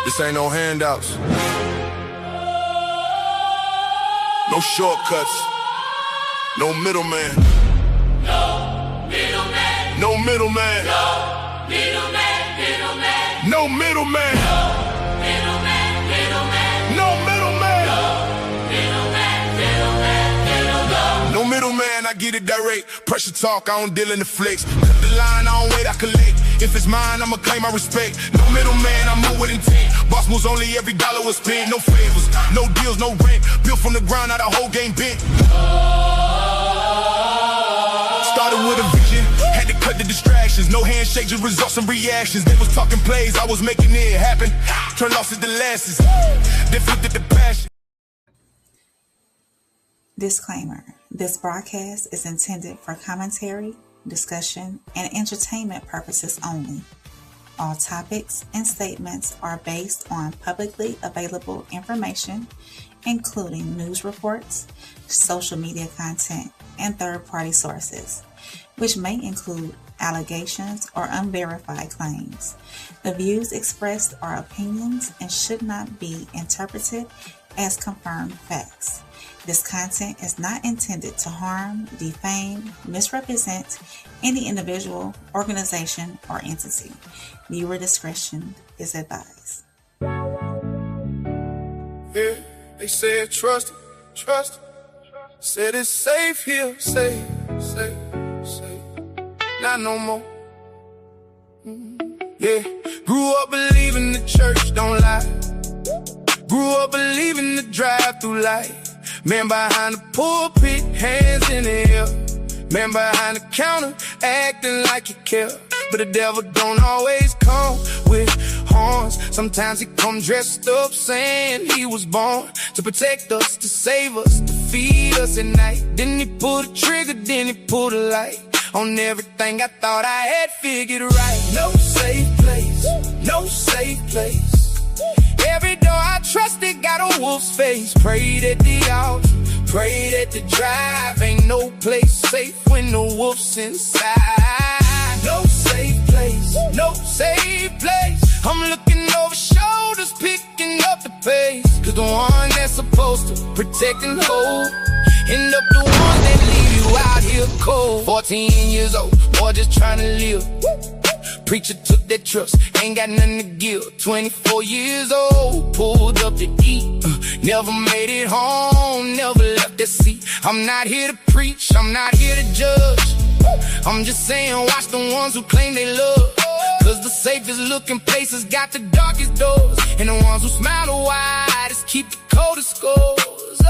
This ain't no handouts. No shortcuts. No middleman. No middleman. No middleman. No middleman. Middleman. No middleman. Middleman. Middleman. No middleman. Middleman. Middleman. No middleman, I get it direct. Pressure talk, I don't deal in the flex. Cut the line, I don't wait, I collect. If it's mine, I'ma claim my respect. No middleman, I move with intent. Boss moves only, every dollar was spent. No favors, no deals, no rent. Built from the ground, now the whole game bent. Started with a vision, had to cut the distractions. No handshake, just results and reactions. They was talking plays, I was making it happen. Turned losses to losses, then flipped it to passion. Disclaimer: this broadcast is intended for commentary, discussion, and entertainment purposes only. All topics and statements are based on publicly available information, including news reports, social media content, and third-party sources, which may include allegations or unverified claims. The views expressed are opinions and should not be interpreted as confirmed facts. This content is not intended to harm, defame, misrepresent any individual, organization, or entity. Viewer discretion is advised. Yeah, they said trust it. Said it's safe here, safe. Not no more. Yeah, grew up believing the church don't lie. Grew up believing the drive-through light. Man behind the pulpit, hands in the air. Man behind the counter, acting like he care. But the devil don't always come with horns. Sometimes he come dressed up saying he was born to protect us, to save us, to feed us at night. Then he pulled the trigger, then he pulled the light on everything I thought I had figured right. No safe place, no safe place. Every door I trusted got a wolf's face. Prayed at the altar, prayed at the drive. Ain't no place safe when the wolf's inside. No safe place, no safe place. I'm looking over shoulders, picking up the pace. Cause the one that's supposed to protect and hold end up the ones that leave you out here cold. 14 years old, boy just trying to live. Preacher took that trust, ain't got nothing to give. 24 years old, pulled up to eat. Never made it home, never left that seat. I'm not here to preach, I'm not here to judge. I'm just saying, watch the ones who claim they love. Cause the safest looking places got the darkest doors. And the ones who smile the widest keep the coldest scores.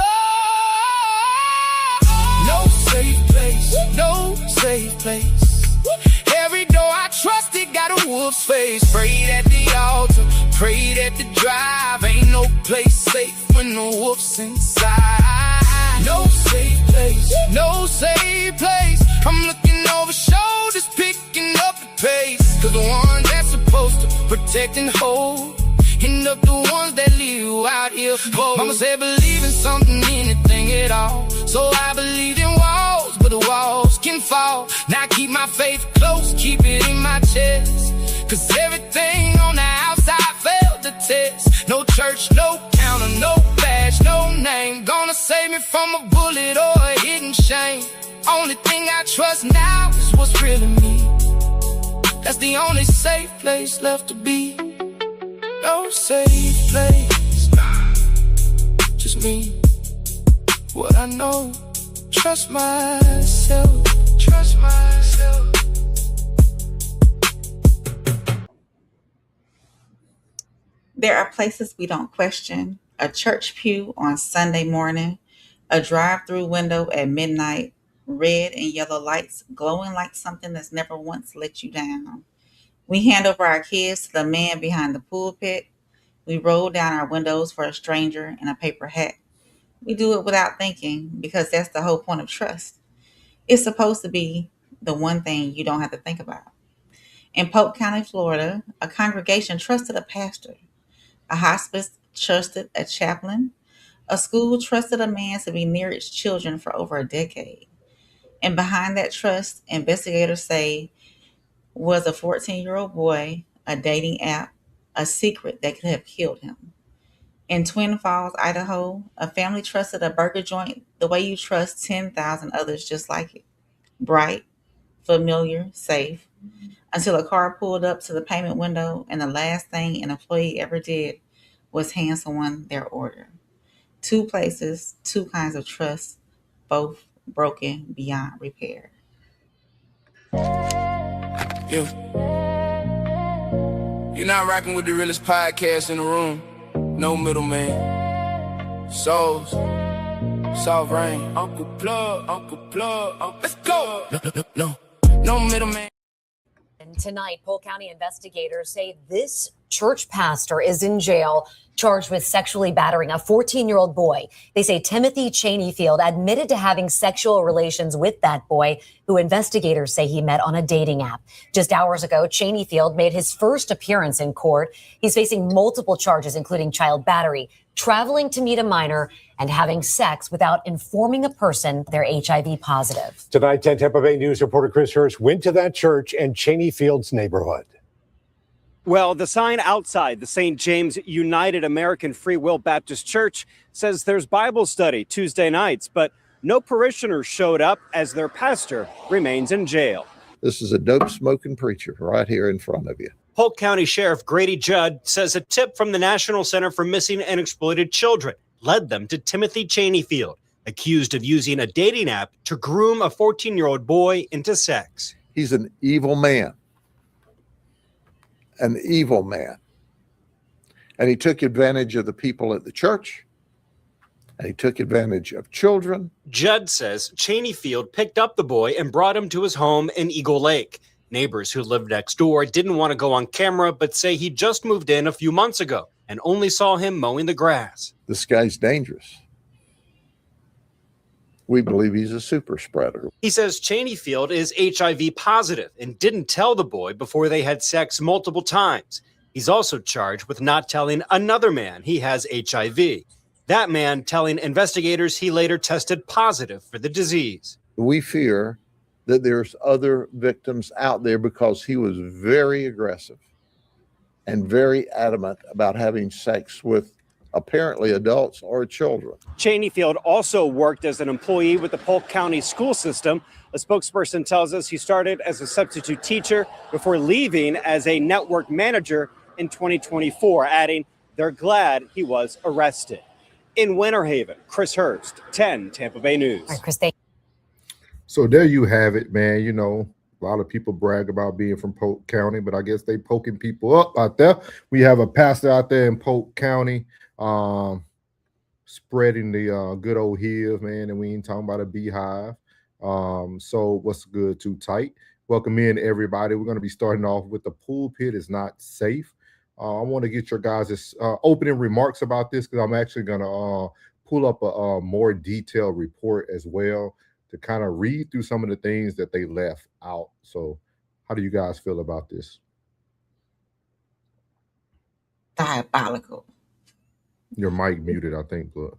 No safe place, no safe place. Every door I trusted got a wolf's face. Prayed at the altar, prayed at the drive. Ain't no place safe when the wolf's inside. No safe place, no safe place. I'm looking over shoulders, picking up the pace. Cause the ones that's supposed to protect and hold end up the ones that leave you out here cold. Mama said believe in something, anything at all. So I believed in walls, but the walls can fall. Now I keep my faith close, keep it in my chest. Cause everything on the outside failed the test. No church, no counter, no badge, no name gonna save me from a bullet or a hidden shame. Only thing I trust now is what's real in me. That's the only safe place left to be. No safe place, just me, what I know. Trust myself, trust myself. There are places we don't question: a church pew on Sunday morning, a drive-through window at midnight, red and yellow lights glowing like something that's never once let you down. We hand over our kids to the man behind the pulpit. We roll down our windows for a stranger in a paper hat. We do it without thinking because that's the whole point of trust. It's supposed to be the one thing you don't have to think about. In Polk County, Florida, a congregation trusted a pastor. A hospice trusted a chaplain. A school trusted a man to be near its children for over a decade. And behind that trust, investigators say, was a 14-year-old boy, a dating app, a secret that could have killed him. In Twin Falls, Idaho, a family trusted a burger joint the way you trust 10,000 others just like it. Bright, familiar, safe, until a car pulled up to the payment window and the last thing an employee ever did was hand someone their order. Two places, two kinds of trust, both broken beyond repair. Yeah. You're not rocking with the realest podcast in the room. No middleman. Souls. Soft rain. Uncle Plug. Let's go. No middleman. And tonight, Polk County investigators say this church pastor is in jail, charged with sexually battering a 14-year-old boy. They say Timothy Cheneyfield admitted to having sexual relations with that boy, who investigators say he met on a dating app. Just hours ago, Cheneyfield made his first appearance in court. He's facing multiple charges, including child battery, traveling to meet a minor, and having sex without informing a person they're HIV positive. Tonight, 10 Tampa Bay News reporter Chris Hurst went to that church and Cheneyfield's neighborhood. Well, the sign outside the St. James United American Free Will Baptist Church says there's Bible study Tuesday nights, but no parishioners showed up as their pastor remains in jail. This is a dope-smoking preacher right here in front of you. Polk County Sheriff Grady Judd says a tip from the National Center for Missing and Exploited Children led them to Timothy Cheneyfield, accused of using a dating app to groom a 14-year-old boy into sex. He's an evil man. An evil man. And he took advantage of the people at the church. And he took advantage of children. Judd says Cheneyfield picked up the boy and brought him to his home in Eagle Lake. Neighbors who lived next door didn't want to go on camera, but say he just moved in a few months ago and only saw him mowing the grass. This guy's dangerous. We believe he's a super spreader. He says Cheneyfield is HIV positive and didn't tell the boy before they had sex multiple times. He's also charged with not telling another man he has HIV. That man telling investigators he later tested positive for the disease. We fear that there's other victims out there because he was very aggressive and very adamant about having sex with apparently adults or children. Cheneyfield also worked as an employee with the Polk County school system. A spokesperson tells us he started as a substitute teacher before leaving as a network manager in 2024, adding, they're glad he was arrested. In Winter Haven, Chris Hurst, 10 Tampa Bay News. All right, Chris, thank So there you have it, man. You know, a lot of people brag about being from Polk County, but I guess they poking people up out there. We have a pastor out there in Polk County spreading the good old hills, man, and we ain't talking about a beehive. So what's good, too tight? Welcome in, everybody. We're going to be starting off with the pulpit is not safe. I want to get your guys' opening remarks about this because I'm actually going to pull up a more detailed report as well to kind of read through some of the things that they left out. So how do you guys feel about this? Diabolical. Your mic muted, I think, but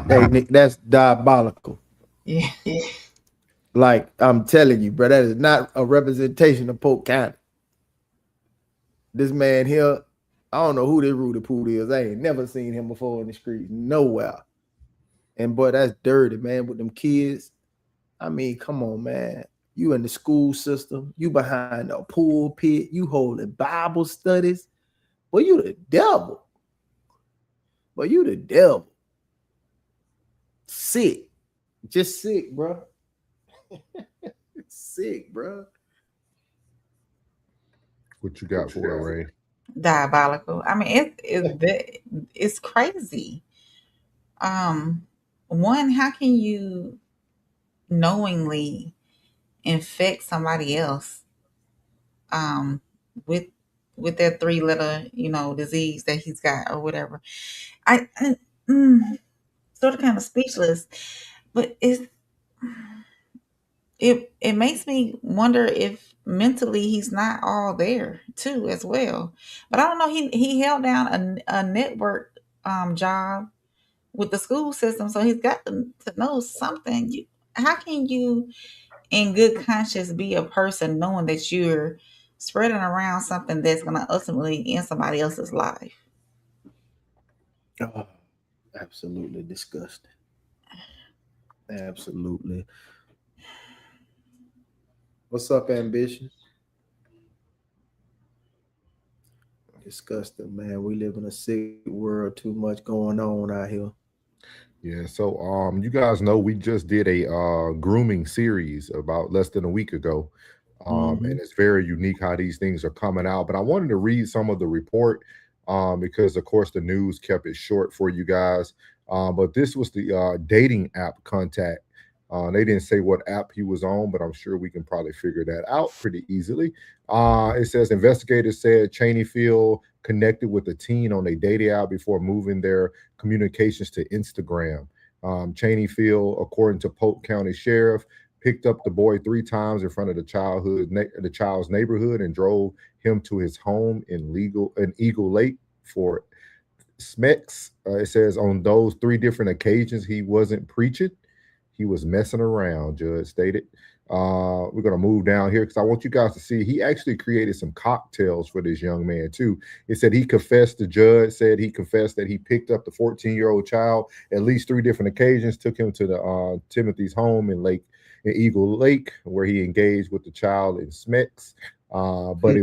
Hey, Nick, that's diabolical. Yeah. Like, I'm telling you, bro, that is not a representation of Polk County. This man here, I don't know who this Rudy Poot is. I ain't never seen him before in the streets, nowhere. And boy, that's dirty, man, with them kids. I mean, come on, man. You in the school system, you behind a pulpit, you holding Bible studies. Boy, you the devil. Boy, you the devil. Sick. Just sick, bro. Sick, bro. what you got for it, Ray? Diabolical. I mean, it's crazy. One, how can you knowingly infect somebody else with that 3-letter, disease that he's got or whatever? I sort of kind of speechless, but it makes me wonder if mentally he's not all there too as well. But I don't know. He held down a network job with the school system, so he's got to know something. How can you, in good conscience, be a person knowing that you're spreading around something that's going to ultimately end somebody else's life. Oh, absolutely disgusting. Absolutely. What's up, Ambition? Disgusting, man. We live in a sick world. Too much going on out here. Yeah, so you guys know we just did a grooming series about less than a week ago. And it's very unique how these things are coming out. But I wanted to read some of the report because of course the news kept it short for you guys. But this was the dating app Contact. They didn't say what app he was on, but I'm sure we can probably figure that out pretty easily. It says investigators said Cheney Field connected with a teen on a dating app before moving their communications to Instagram. Cheney Field, according to Polk County Sheriff, picked up the boy 3 times in front of the child's neighborhood and drove him to his home in Eagle Lake for Smex. It says on those 3 different occasions he wasn't preaching. He was messing around, Judge stated. We're going to move down here because I want you guys to see he actually created some cocktails for this young man, too. It said he confessed, the judge said he confessed that he picked up the 14-year-old child at least 3 different occasions, took him to the Timothy's home in Eagle Lake, where he engaged with the child in Smex. But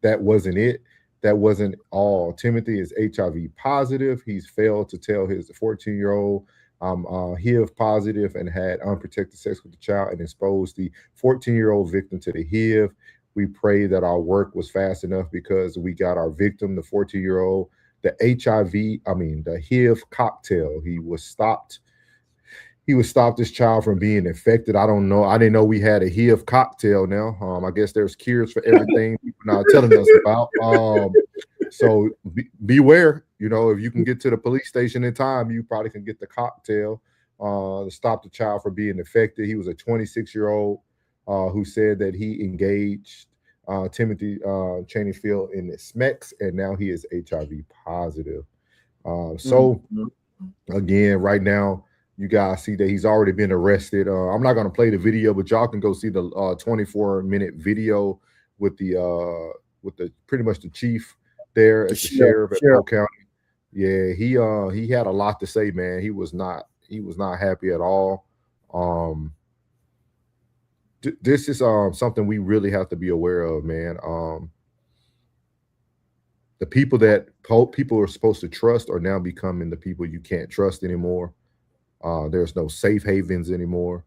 that wasn't it. That wasn't all. Timothy is HIV positive. He's failed to tell his 14-year-old HIV positive and had unprotected sex with the child and exposed the 14-year-old victim to the HIV. We pray that our work was fast enough because we got our victim, the 14-year-old, the HIV cocktail. He was stopped. This child from being infected. I don't know. I didn't know we had a HIV cocktail now. I guess there's cures for everything people are not telling us about. So beware. You know, if you can get to the police station in time, you probably can get the cocktail to stop the child from being infected. He was a 26-year-old who said that he engaged Timothy Cheney Field in the Smex, and now he is HIV positive. Again, right now, you guys see that he's already been arrested. I'm not going to play the video, but y'all can go see the 24-minute video with the pretty much the chief there at the sheriff at Polk County. Yeah, he had a lot to say, man. He was not happy at all. This is something we really have to be aware of, man. The people that people are supposed to trust are now becoming the people you can't trust anymore. There's no safe havens anymore.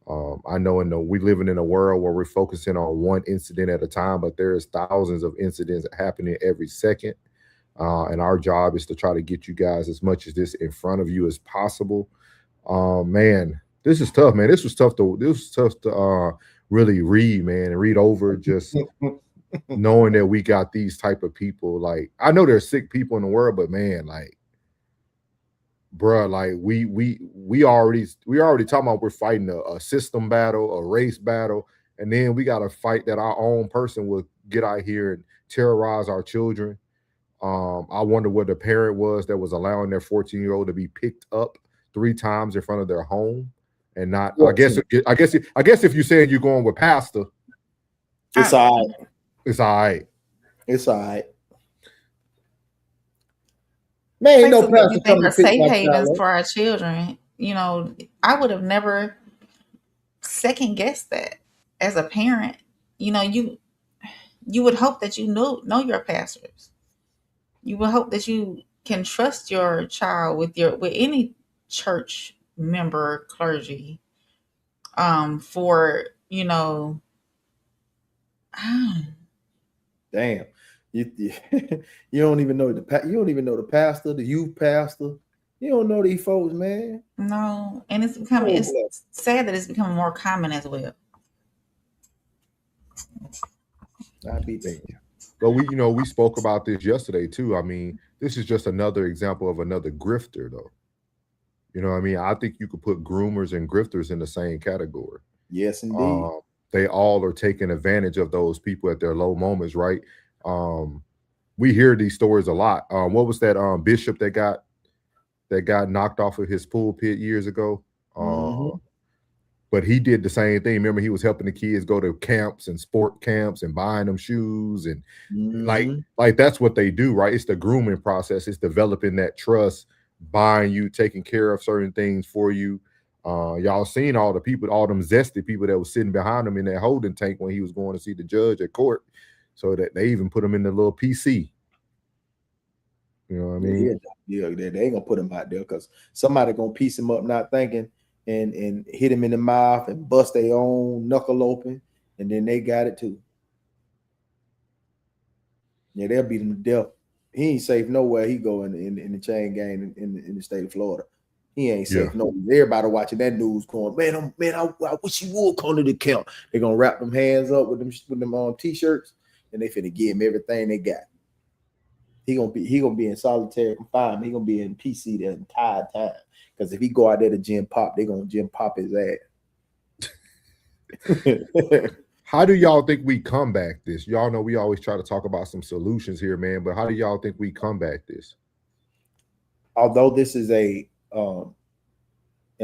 I know we're living in a world where we're focusing on one incident at a time, but there's thousands of incidents happening every second. And our job is to try to get you guys as much of this in front of you as possible. Man, this is tough, man. This was tough to really read, man, and read over just knowing that we got these type of people. Like, I know there's sick people in the world, but man, like, bruh, like we already talking about we're fighting a system battle, a race battle, and then we got to fight that our own person will get out here and terrorize our children. I wonder what the parent was that was allowing their 14-year-old to be picked up 3 times in front of their home and not. I guess if you're saying you're going with pastor, it's all right. It's all right. It's all right. Man, ain't no pastor you think are safe havens for our children. You know, I would have never second guessed that as a parent. You know, you would hope that you know your pastors. You would hope that you can trust your child with any church member, clergy, for, you know, damn. You don't even know the pastor, the youth pastor. You don't know these folks, man. No, and it's sad that it's becoming more common as well. I'd be there. But we spoke about this yesterday too. I mean, this is just another example of another grifter, though. You know what I mean? I think you could put groomers and grifters in the same category. Yes, indeed. They all are taking advantage of those people at their low moments, right? We hear these stories a lot. What was that bishop that got knocked off of his pulpit years ago? But he did the same thing. Remember, he was helping the kids go to camps and sport camps and buying them shoes and like that's what they do, right? It's the grooming process. It's developing that trust, buying you, taking care of certain things for you. Y'all seen all the people, all them zesty people that was sitting behind him in that holding tank when he was going to see the judge at court. So that they even put him in the little PC. You know what I mean? Yeah, they ain't gonna put him out there because somebody gonna piece him up not thinking and hit him in the mouth and bust their own knuckle open, and then they got it too. Yeah, they'll beat him to death. He ain't safe nowhere he go in the chain gang in the state of Florida. He ain't safe nowhere. Everybody watching that news going, man, I wish he would come to the camp. They're gonna wrap them hands up with them t-shirts, and they finna give him everything they got. He gonna be in solitary confinement. He gonna be in PC the entire time. Because if he go out there to gym pop, they gonna gym pop his ass. How do y'all think we combat this? Y'all know we always try to talk about some solutions here, man. But how do y'all think we combat this? Although this is an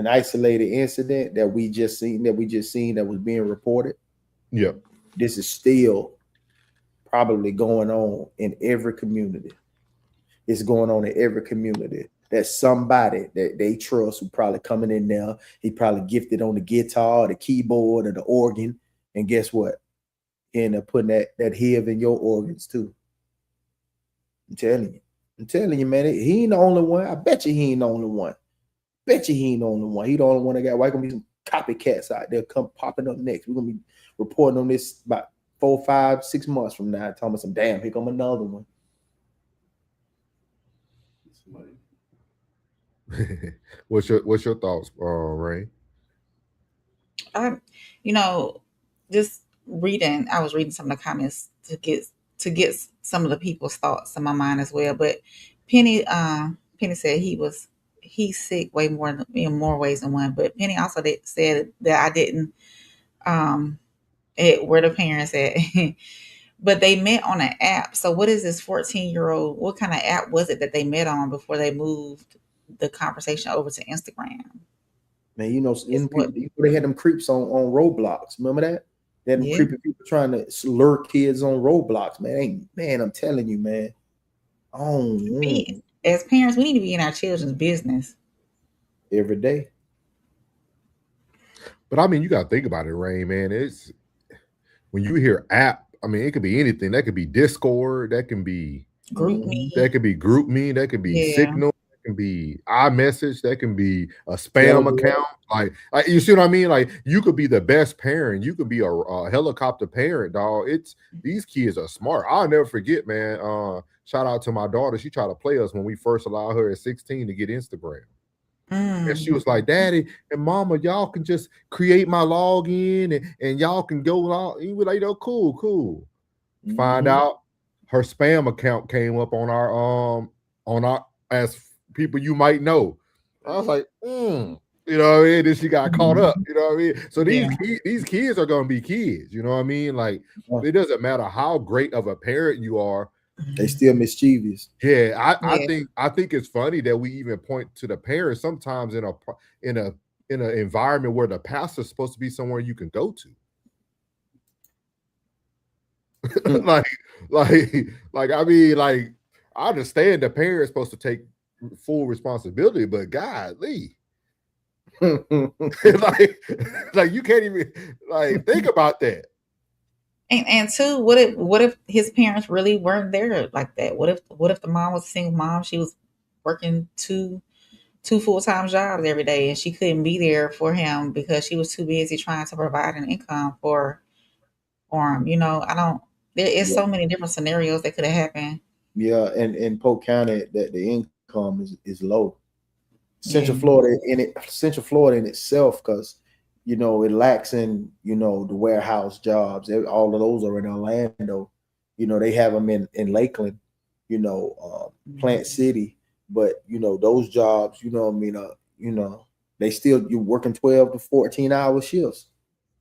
isolated incident that we just seen that was being reported. Yeah, this is still probably going on in every community. It's going on in every community. There's somebody that they trust who probably coming in there. He probably gifted on the guitar, the keyboard, or the organ. And guess what? He end up putting that HIV in your organs too. I'm telling you, man. He ain't the only one. I bet you he ain't the only one. He the only one that got. Why gonna be some copycats out there come popping up next? We're gonna be reporting on this about 4, 5, 6 months from now. Telling me some damn, here come another one. What's your thoughts, Ray? Just reading. I was reading some of the comments to get some of the people's thoughts in my mind as well. But Penny said he's sick way more in more ways than one. But Penny also said that I didn't where the parents at. But they met on an app. So what is this 14-year-old? What kind of app was it that they met on before they moved the conversation over to Instagram? Man, they had them creeps on Roblox. Remember that? They had them creepy people trying to lure kids on Roblox. Man, I'm telling you, man. As parents, we need to be in our children's business every day. But I mean, you got to think about it, Rain, man. It's when you hear app. I mean, it could be anything. That could be Discord. That can be GroupMe. That could be GroupMe. That could be Signal. That can be iMessage. That can be a spam account. Like you see what I mean? Like you could be the best parent. You could be a helicopter parent, dog. These kids are smart. I'll never forget, man. Shout out to my daughter. She tried to play us when we first allowed her at 16 to get Instagram. And she was like, Daddy and Mama, y'all can just create my login and y'all can go log. And we were like, oh, cool. Find out her spam account came up on our as people you might know. I was like, you know what I mean? Then she got caught up, you know what I mean? So these kids are gonna be kids, you know what I mean? Like it doesn't matter how great of a parent you are. They still mischievous. Yeah, I think it's funny that we even point to the parents sometimes in an environment where the pastor's supposed to be somewhere you can go to. like I mean, like I understand the parent's supposed to take full responsibility, but golly, like you can't even think about that. And two, what if his parents really weren't there like that? What if the mom was a single mom? She was working two full-time jobs every day, and she couldn't be there for him because she was too busy trying to provide an income for him. There is so many different scenarios that could have happened. Yeah, and in Polk County, that the income is low. Central Florida in itself, because it lacks in the warehouse jobs. All of those are in Orlando. They have them in Lakeland, Plant City. But those jobs, they still you're working 12 to 14-hour shifts.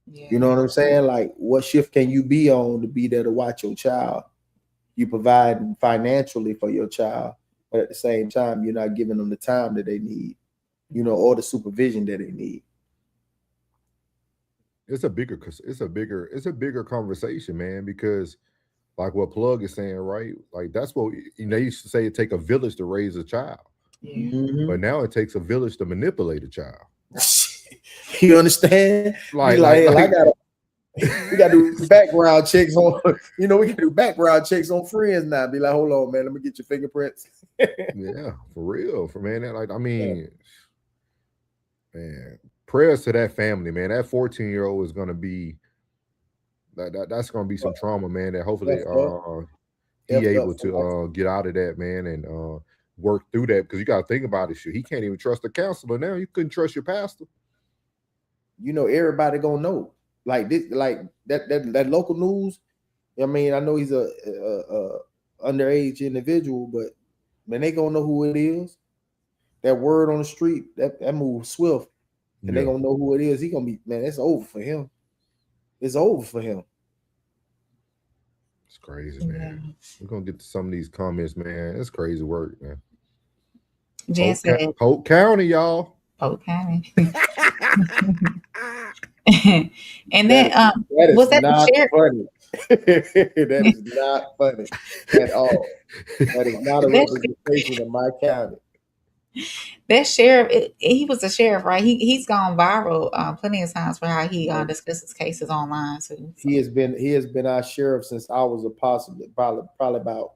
Yeah. You know what I'm saying? Like, what shift can you be on to be there to watch your child? You provide financially for your child, but at the same time, you're not giving them the time that they need, or the supervision that they need. it's a bigger conversation, man, because like what Plug is saying, right? Like that's what they used to say, it take a village to raise a child. Yeah. But now it takes a village to manipulate a child. You understand? Like, we gotta do background checks on, we gotta do background checks on friends now. Be like, hold on, man, let me get your fingerprints. Yeah, for real. Man, prayers to that family, man. That 14-year-old is gonna be that's gonna be some trauma, man. That hopefully he able to get out of that, man, and work through that, because you gotta think about it. Shit, he can't even trust the counselor now. You couldn't trust your pastor. Everybody gonna know. Like this, like that local news. I mean, I know he's a underage individual, but man, they gonna know who it is. That word on the street, that moves swift, and they gonna know who it is. He gonna be, man, it's over for him. It's over for him. It's crazy, man. We're gonna get to some of these comments, man. It's crazy work, man. Jen said, Polk County, y'all. Polk County. And then was that not the sheriff? funny. That is not funny at all. That is not a representation of my county. That sheriff, he was a sheriff, right? He's gone viral plenty of times for how he discusses cases online too. So. He has been our sheriff since I was probably about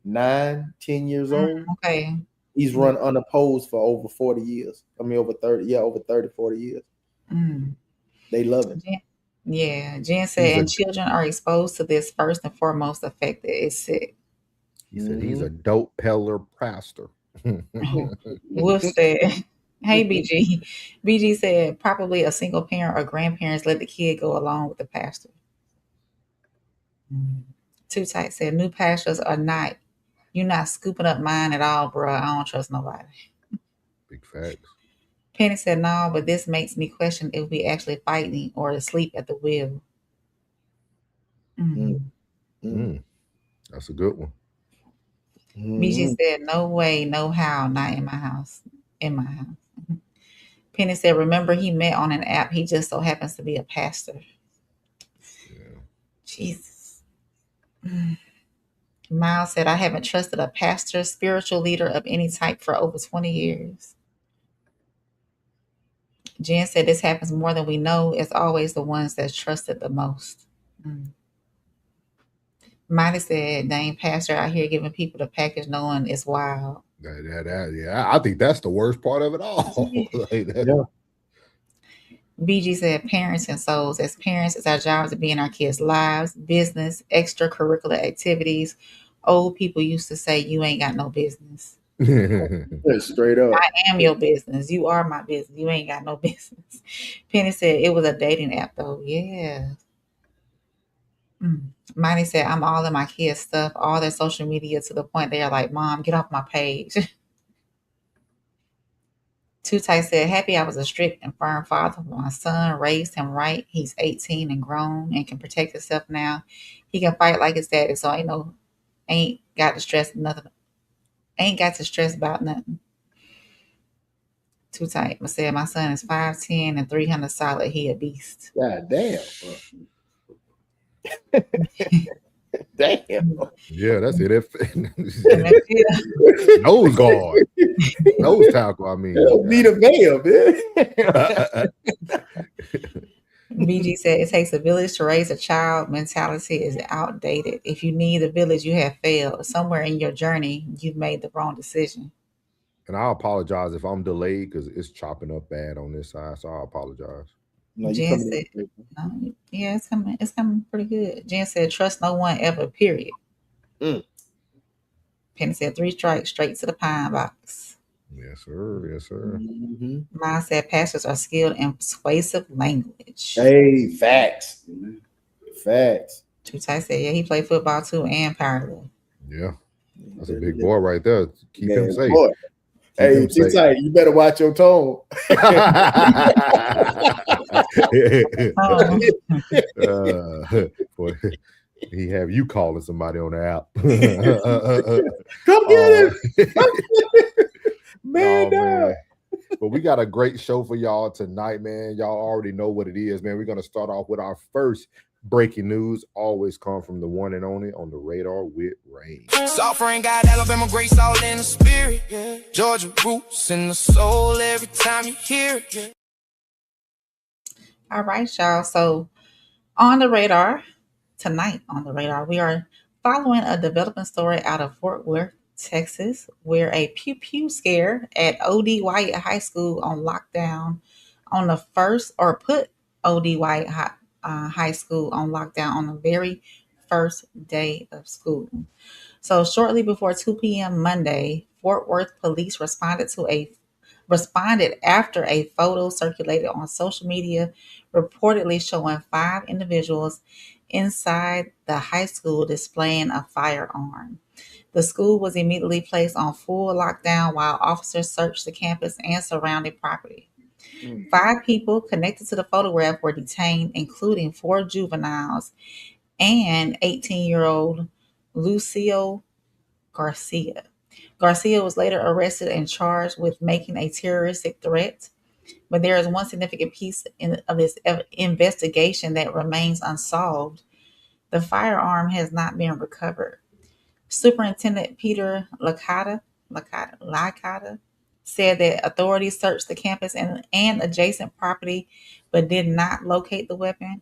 9-10 years old. Okay. He's run unopposed for over 40 years. I mean, over 30, over 30, 40 years. They love it. Yeah. Jen said, and children are exposed to this first and foremost affected. It's sick. He said he's a dope peddler pastor. Wolf said, hey, BG. BG said, probably a single parent or grandparents let the kid go along with the pastor. Too Tight said, new pastors are not, you're not scooping up mine at all, bro. I don't trust nobody. Big facts. Penny said, no, but this makes me question if we actually fighting or asleep at the wheel. That's a good one. BG said, no way, no how, not in my house. In my house. Penny said, remember he met on an app. He just so happens to be a pastor. Yeah. Jesus. Miles said, I haven't trusted a pastor, spiritual leader of any type for over 20 years. Jen said, this happens more than we know. It's always the ones that's trusted the most. Miley said, dang, pastor out here giving people the package knowing it's wild. Yeah, I think that's the worst part of it all. BG said, parents and souls. As parents, it's our job to be in our kids' lives, business, extracurricular activities. Old people used to say, you ain't got no business. Straight up. I am your business. You are my business. You ain't got no business. Penny said, it was a dating app, though. Yeah. Miley said, I'm all in my kids' stuff, all their social media, to the point they are like, Mom, get off my page. Too Tight said, happy I was a strict and firm father for my son, raised him right. He's 18 and grown and can protect himself now. He can fight like his daddy, so ain't got to stress about nothing. Too Tight said, my son is 5'10" and 300 solid. He a beast. God damn. Damn. Yeah, that's it. Nose guard. Nose tackle, I mean. Need a veil, man. BG said, it takes a village to raise a child. Mentality is outdated. If you need a village, you have failed. Somewhere in your journey, you've made the wrong decision. And I apologize if I'm delayed because it's chopping up bad on this side, so I apologize. No, Jen said, yeah, it's coming pretty good. Jen said, trust no one ever, period. Penny said, 3 strikes, straight to the pine box. Yes, sir. Yes, sir. Mine said, pastors are skilled in persuasive language. Hey, facts. Facts. Too Tight said, yeah, he played football too and powerlifting. Yeah. That's a big boy right there. Keep him safe. Boy. Hey, Too Tight, you better watch your tone. Boy, he have you calling somebody on the app. Come get it. Man, man. But we got a great show for y'all tonight, man. Y'all already know what it is, man. We're going to start off with our first breaking news. Always come from the one and only On the Radar with Ray. Soft rain got Alabama grace all in the spirit. Yeah. Georgia roots in the soul every time you hear it. Yeah. All right, y'all. So on the radar tonight, we are following a developing story out of Fort Worth, Texas, where a pew pew scare at O.D. Wyatt High School on lockdown on the first, or put O.D. Wyatt High School on lockdown on the very first day of school. So shortly before 2 p.m. Monday, Fort Worth police responded after a photo circulated on social media reportedly showing 5 individuals inside the high school displaying a firearm. The school was immediately placed on full lockdown while officers searched the campus and surrounding property. 5 people connected to the photograph were detained, including 4 juveniles and 18-year-old Lucio Garcia. Garcia was later arrested and charged with making a terroristic threat. But there is one significant piece of this investigation that remains unsolved. The firearm has not been recovered. Superintendent Peter Licata said that authorities searched the campus and adjacent property, but did not locate the weapon.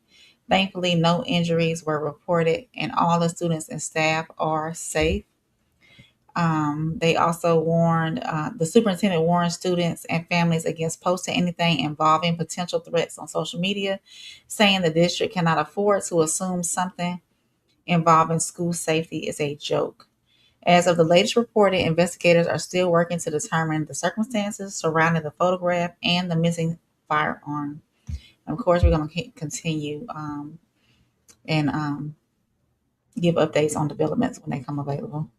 Thankfully, no injuries were reported, and all the students and staff are safe. They also the superintendent warned students and families against posting anything involving potential threats on social media, saying the district cannot afford to assume something involving school safety is a joke. As of the latest reporting, investigators are still working to determine the circumstances surrounding the photograph and the missing firearm. And of course, we're going to continue and give updates on developments when they come available.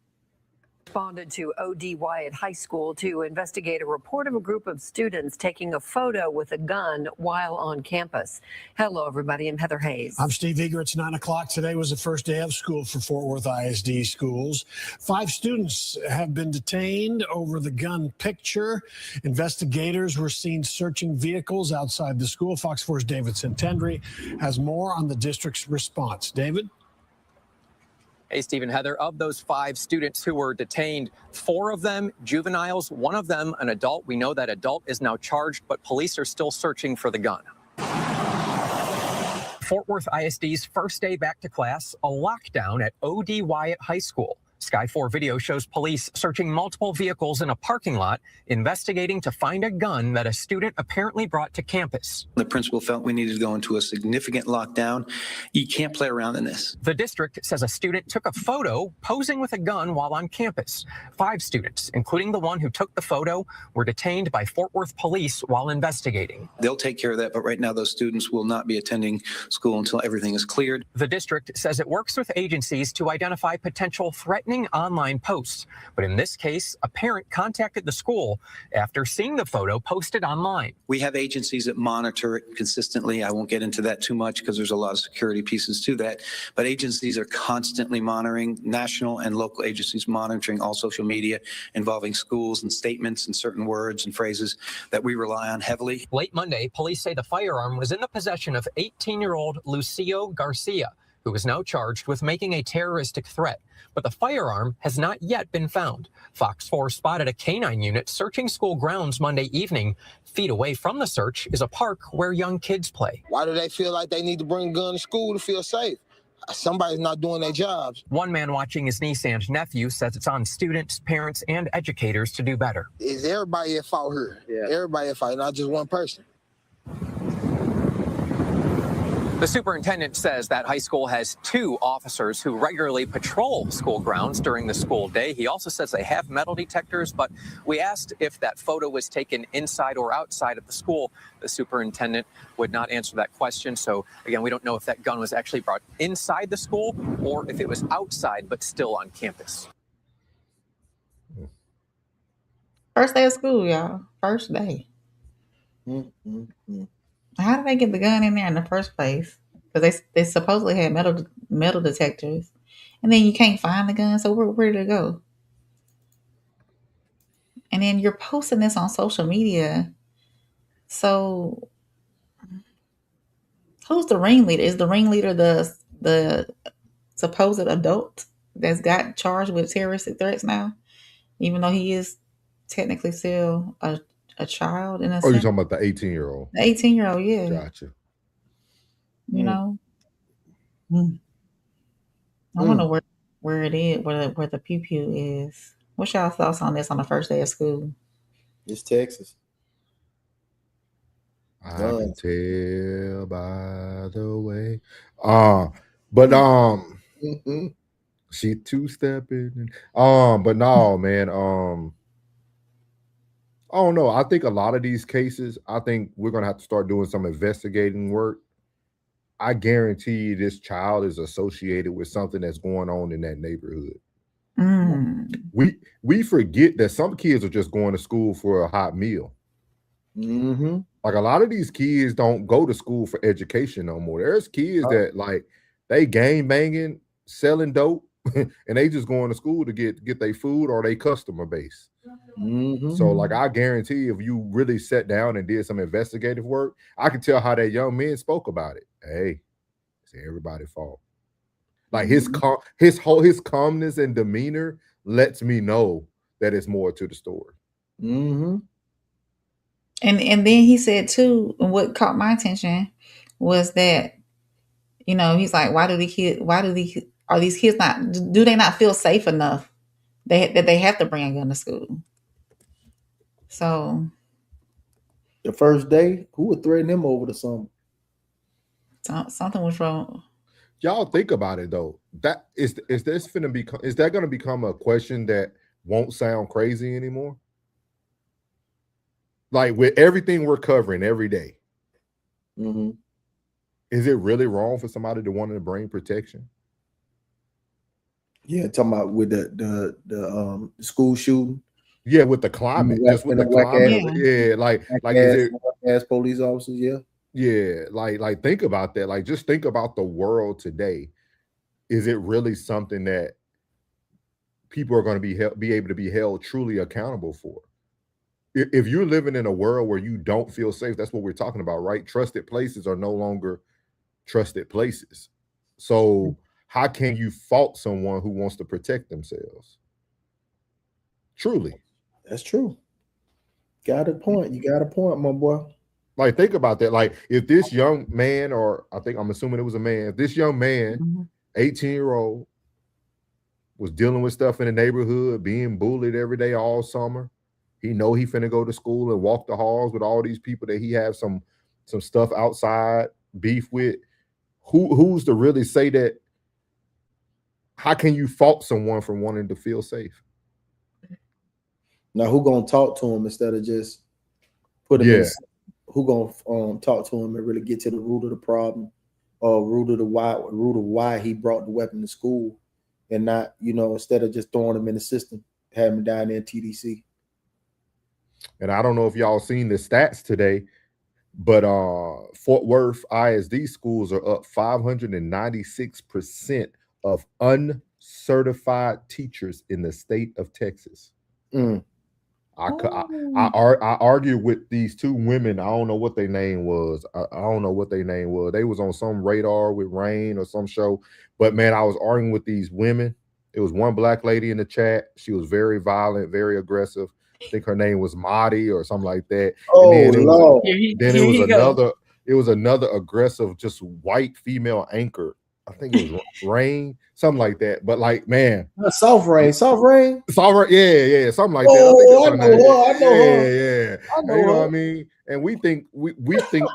Responded to O.D. Wyatt High School to investigate a report of a group of students taking a photo with a gun while on campus. Hello, everybody. I'm Heather Hayes. I'm Steve Eager. It's 9 o'clock. Today was the first day of school for Fort Worth ISD schools. 5 students have been detained over the gun picture. Investigators were seen searching vehicles outside the school. Fox 4's David Santendri has more on the district's response. David? Hey, Stephen, Heather, of those 5 students who were detained, 4 of them juveniles, 1 of them an adult. We know that adult is now charged, but police are still searching for the gun. Fort Worth ISD's first day back to class, a lockdown at O.D. Wyatt High School. Sky 4 video shows police searching multiple vehicles in a parking lot, investigating to find a gun that a student apparently brought to campus. The principal felt we needed to go into a significant lockdown. You can't play around in this. The district says a student took a photo posing with a gun while on campus. 5 students, including the one who took the photo, were detained by Fort Worth police while investigating. They'll take care of that, but right now those students will not be attending school until everything is cleared. The district says it works with agencies to identify potential threatening online posts. But in this case, a parent contacted the school after seeing the photo posted online. We have agencies that monitor it consistently. I won't get into that too much because there's a lot of security pieces to that. But agencies are constantly monitoring, national and local agencies monitoring all social media involving schools and statements and certain words and phrases that we rely on heavily. Late Monday, police say the firearm was in the possession of 18-year-old Lucio Garcia, who is now charged with making a terroristic threat. But the firearm has not yet been found. Fox 4 spotted a canine unit searching school grounds Monday evening. Feet away from the search is a park where young kids play. Why do they feel like they need to bring a gun to school to feel safe? Somebody's not doing their jobs. One man watching his niece and nephew says it's on students, parents, and educators to do better. Is everybody at fault here? Yeah. Everybody at fault, not just one person. The superintendent says that high school has 2 officers who regularly patrol school grounds during the school day. He also says they have metal detectors, but we asked if that photo was taken inside or outside of the school. The superintendent would not answer that question. So again, we don't know if that gun was actually brought inside the school or if it was outside, but still on campus. First day of school, y'all. First day. How did they get the gun in there in the first place? Because they supposedly had metal detectors, and then you can't find the gun. So where did it go? And then you're posting this on social media. So who's the ringleader? Is the ringleader the supposed adult that's got charged with terroristic threats now, even though he is technically still a child in a Oh, you're sense? talking about the 18-year-old. The 18-year-old, yeah. Gotcha. You know? I wonder where it is, where the pew pew is. What's y'all thoughts on this on the first day of school? It's Texas. I can tell by the way. But she two-stepping. But no, man. I don't know. I think a lot of these cases, I think we're gonna have to start doing some investigating work. I guarantee you this child is associated with something that's going on in that neighborhood. We forget that some kids are just going to school for a hot meal. Like a lot of these kids don't go to school for education no more. There's kids that like they gang banging, selling dope, and they just going to school to get their food or their customer base. So like I guarantee if you really sat down and did some investigative work, I could tell how that young man spoke about it. Hey, it's everybody's fault. Like his calmness and demeanor lets me know that it's more to the story. And then he said too, and what caught my attention was that, you know, he's like, are these kids do they not feel safe enough that they have to bring a gun to school? So the first day, who would threaten him over the summer? Something was wrong. Y'all think about it though. That is that gonna become a question that won't sound crazy anymore? Like with everything we're covering every day, is it really wrong for somebody to want to bring protection? Yeah, talking about with the school shooting. Yeah, with the climate, just with the climate. Yeah, like is it as police officers? Yeah. Yeah, like think about that. Like just think about the world today. Is it really something that people are going to be able to be held truly accountable for? If you're living in a world where you don't feel safe, that's what we're talking about, right? Trusted places are no longer trusted places. So how can you fault someone who wants to protect themselves? Truly. That's true. Got a point. You got a point, my boy. Like, think about that. Like, if this young man, or I'm assuming it was a man, if this young man, 18-year-old, was dealing with stuff in the neighborhood, being bullied every day all summer, he know he finna go to school and walk the halls with all these people that he have some stuff outside beef with. Who's to really say that? How can you fault someone for wanting to feel safe? Now, who gonna talk to him instead of just put him in? Who gonna talk to him and really get to the root of the problem, or root of why he brought the weapon to school, and not, instead of just throwing him in the system, have him down there in TDC. And I don't know if y'all seen the stats today, but Fort Worth ISD schools are up 596% of uncertified teachers in the state of Texas. I argued with these two women. I don't know what their name was. I don't know what their name was. They was on some radar with Rain or some show. But man, I was arguing with these women. It was one black lady in the chat. She was very violent, very aggressive. I think her name was Marty or something like that. Oh, and then Lord. It was another aggressive, just white female anchor. I think it was Rain, something like that. But like, man, Soft Rain, yeah, something like that. Oh, I know her. Yeah. You know what I mean? And we think we think.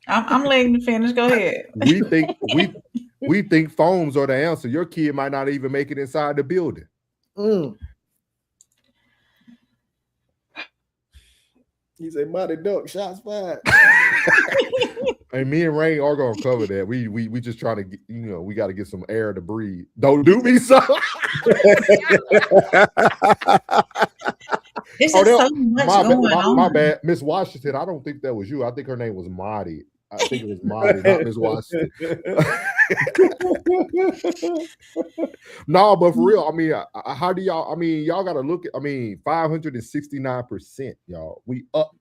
I'm letting you finish. Go ahead. we think phones are the answer. Your kid might not even make it inside the building. He said, "Mighty Duck, shots fired." And me and Rain are gonna cover that. We just trying to get, we got to get some air to breathe. Don't do me so. There's so much going on. My bad, Miss Washington. I don't think that was you. I think her name was Marty. I think it was Marty, not Miss Washington. No, but for real, I mean, how do y'all? I mean, y'all got to look at. I mean, 569%, y'all. We up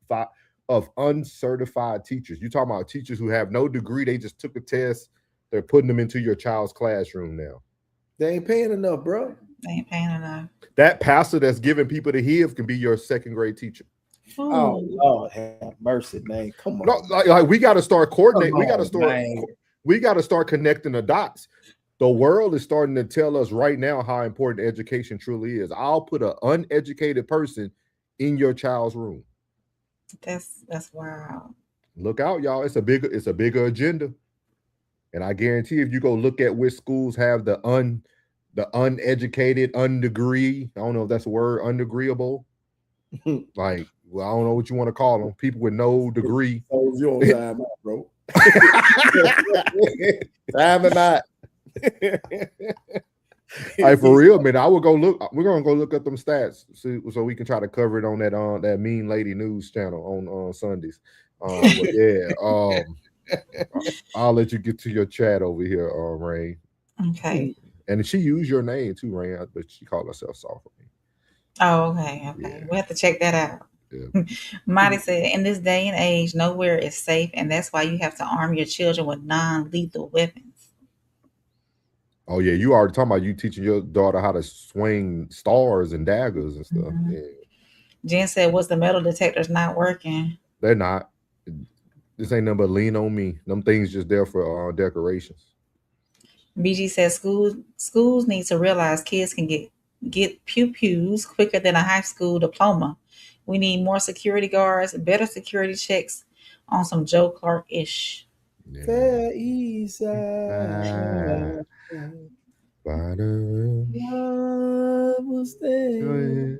of uncertified teachers. You talking about teachers who have no degree? They just took a test. They're putting them into your child's classroom now. They ain't paying enough, bro. They ain't paying enough. That pastor that's giving people the HIV can be your second grade teacher. Oh Lord, have mercy, man! Come on, no, like we got to start coordinating. We got to start. Man. We got to start connecting the dots. The world is starting to tell us right now how important education truly is. I'll put an uneducated person in your child's room. That's wild. Look out, y'all! It's a bigger agenda, and I guarantee if you go look at which schools have the uneducated, undegree. I don't know if that's a word, undegreeable. Like, well, I don't know what you want to call them. People with no degree. Oh, you on time out, bro. Time and out. Hey, for real, man. I will go look. We're gonna go look at them stats so we can try to cover it on that mean lady news channel on Sundays. But yeah, I'll let you get to your chat over here, Rain. Okay. And she used your name too, Rain, but she called herself Soft. Oh, okay. Yeah. We have to check that out. Yeah. Marty said, in this day and age, nowhere is safe, and that's why you have to arm your children with non-lethal weapons. Oh, yeah. You already talking about you teaching your daughter how to swing stars and daggers and stuff. Mm-hmm. Yeah. Jen said, what's the metal detectors not working? They're not. This ain't nothing but lean on me. Them things just there for decorations. BG says schools need to realize kids can get pew-pews quicker than a high school diploma. We need more security guards, better security checks on some Joe Clark-ish. Fair East Side. Love will stay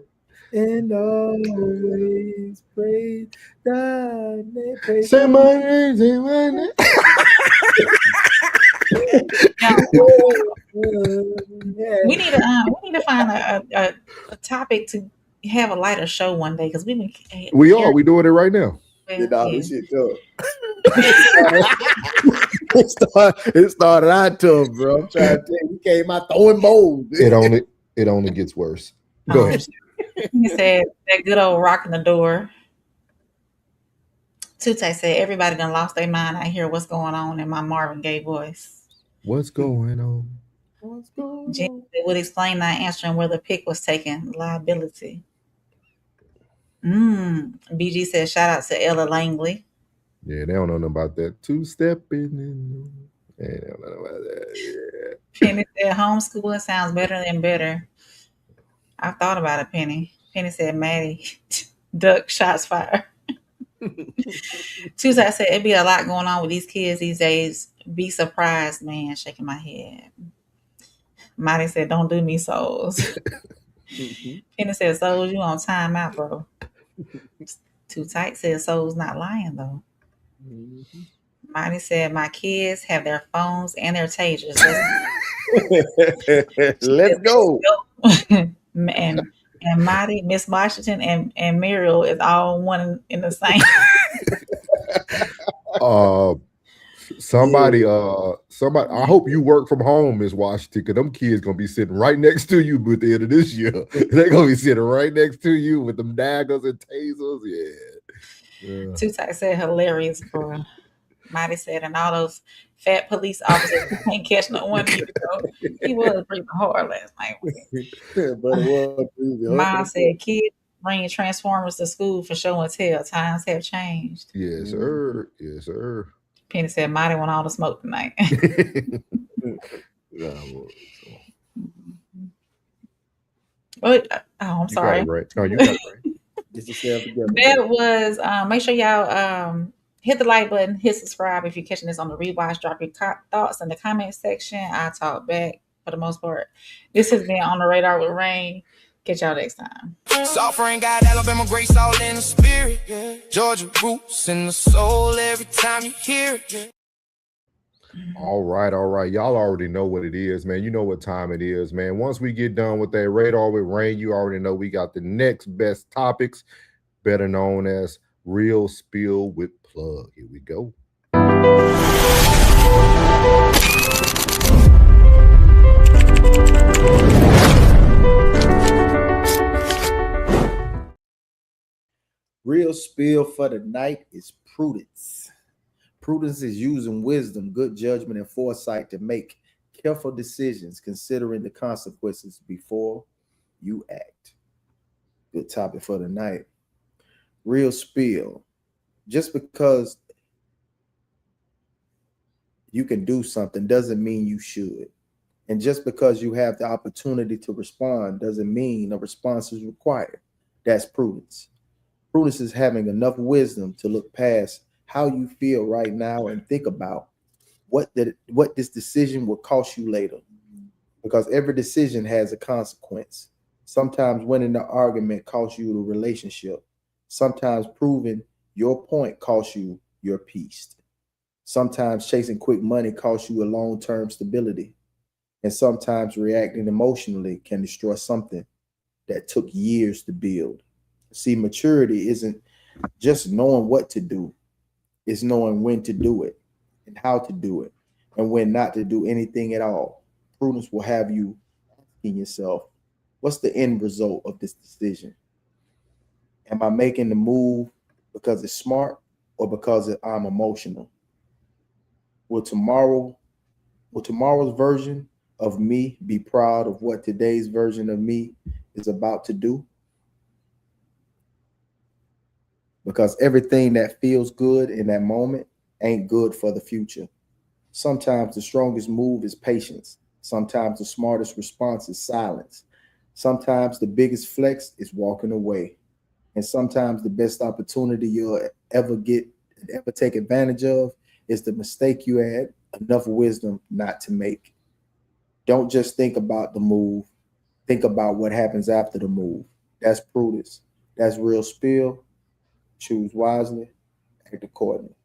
and always praise thy name. Say my name, say my name. We need to find a topic to have a lighter show one day because we doing it right now. This shit tough. It started out tough, bro. I'm trying to tell you, we came out throwing bowls. It only gets worse. Go ahead. He said that good old rocking the door. Tute said everybody done lost their mind. I hear what's going on in my Marvin Gaye voice. What's going on? Jen would explain not answering where the pick was taken. Liability. BG said shout out to Ella Langley. Yeah, they don't know nothing about that. Two-stepping. They don't know about that. Yeah. Penny said homeschooling sounds better than better. I thought about it, Penny. Penny said Maddie duck shots fired. Tuesday said it'd be a lot going on with these kids these days. Be surprised, man. Shaking my head. Maddie said, don't do me, Souls. Penny said, Souls, you on time out, bro. Too Tight said, Souls not lying, though. Maddie said, my kids have their phones and their tasers. Let's go. and Maddie, Miss Washington, and Muriel is all one in the same. Somebody, I hope you work from home, Miss Washington, because them kids gonna be sitting right next to you by the end of this year. They're gonna be sitting right next to you with them daggers and tasers. Yeah. Too Tight said hilarious, bro. Mighty said, and all those fat police officers can't catch no one either. He was breathing hard last night. Mom said, kids bringing Transformers to school for show and tell. Times have changed. Yes, sir. Yes, sir. Penny said, Mighty want all the smoke tonight. I'm sorry. Right. No, you got it right. That was, make sure y'all hit the like button, hit subscribe if you're catching this on the rewatch. Drop your thoughts in the comment section. I talk back for the most part. This has been On the Radar with Rain. Catch y'all next time. Soft Rain got Alabama grace all in the spirit. Yeah. Georgia roots in the soul every time you hear it. Yeah. All right. Y'all already know what it is, man. You know what time it is, man. Once we get done with that Radar with Rain, you already know we got the next best topics, better known as Real Spill with Plug. Here we go. Real spill for the night is prudence. Prudence is using wisdom, good judgment, and foresight to make careful decisions, considering the consequences before you act. Good topic for the night. Real spill. Just because you can do something doesn't mean you should. And just because you have the opportunity to respond doesn't mean a response is required. That's prudence. Prudence is having enough wisdom to look past how you feel right now and think about what this decision will cost you later. Because every decision has a consequence. Sometimes winning the argument costs you the relationship. Sometimes proving your point costs you your peace. Sometimes chasing quick money costs you a long-term stability. And sometimes reacting emotionally can destroy something that took years to build. See, maturity isn't just knowing what to do. It's knowing when to do it and how to do it and when not to do anything at all. Prudence will have you asking yourself, what's the end result of this decision? Am I making the move because it's smart or because I'm emotional? Will tomorrow's version of me be proud of what today's version of me is about to do? Because everything that feels good in that moment ain't good for the future. Sometimes the strongest move is patience. Sometimes the smartest response is silence. Sometimes the biggest flex is walking away. And sometimes the best opportunity you'll ever take advantage of is the mistake you had enough wisdom not to make. Don't just think about the move. Think about what happens after the move. That's prudence. That's real spill. Choose wisely, act accordingly.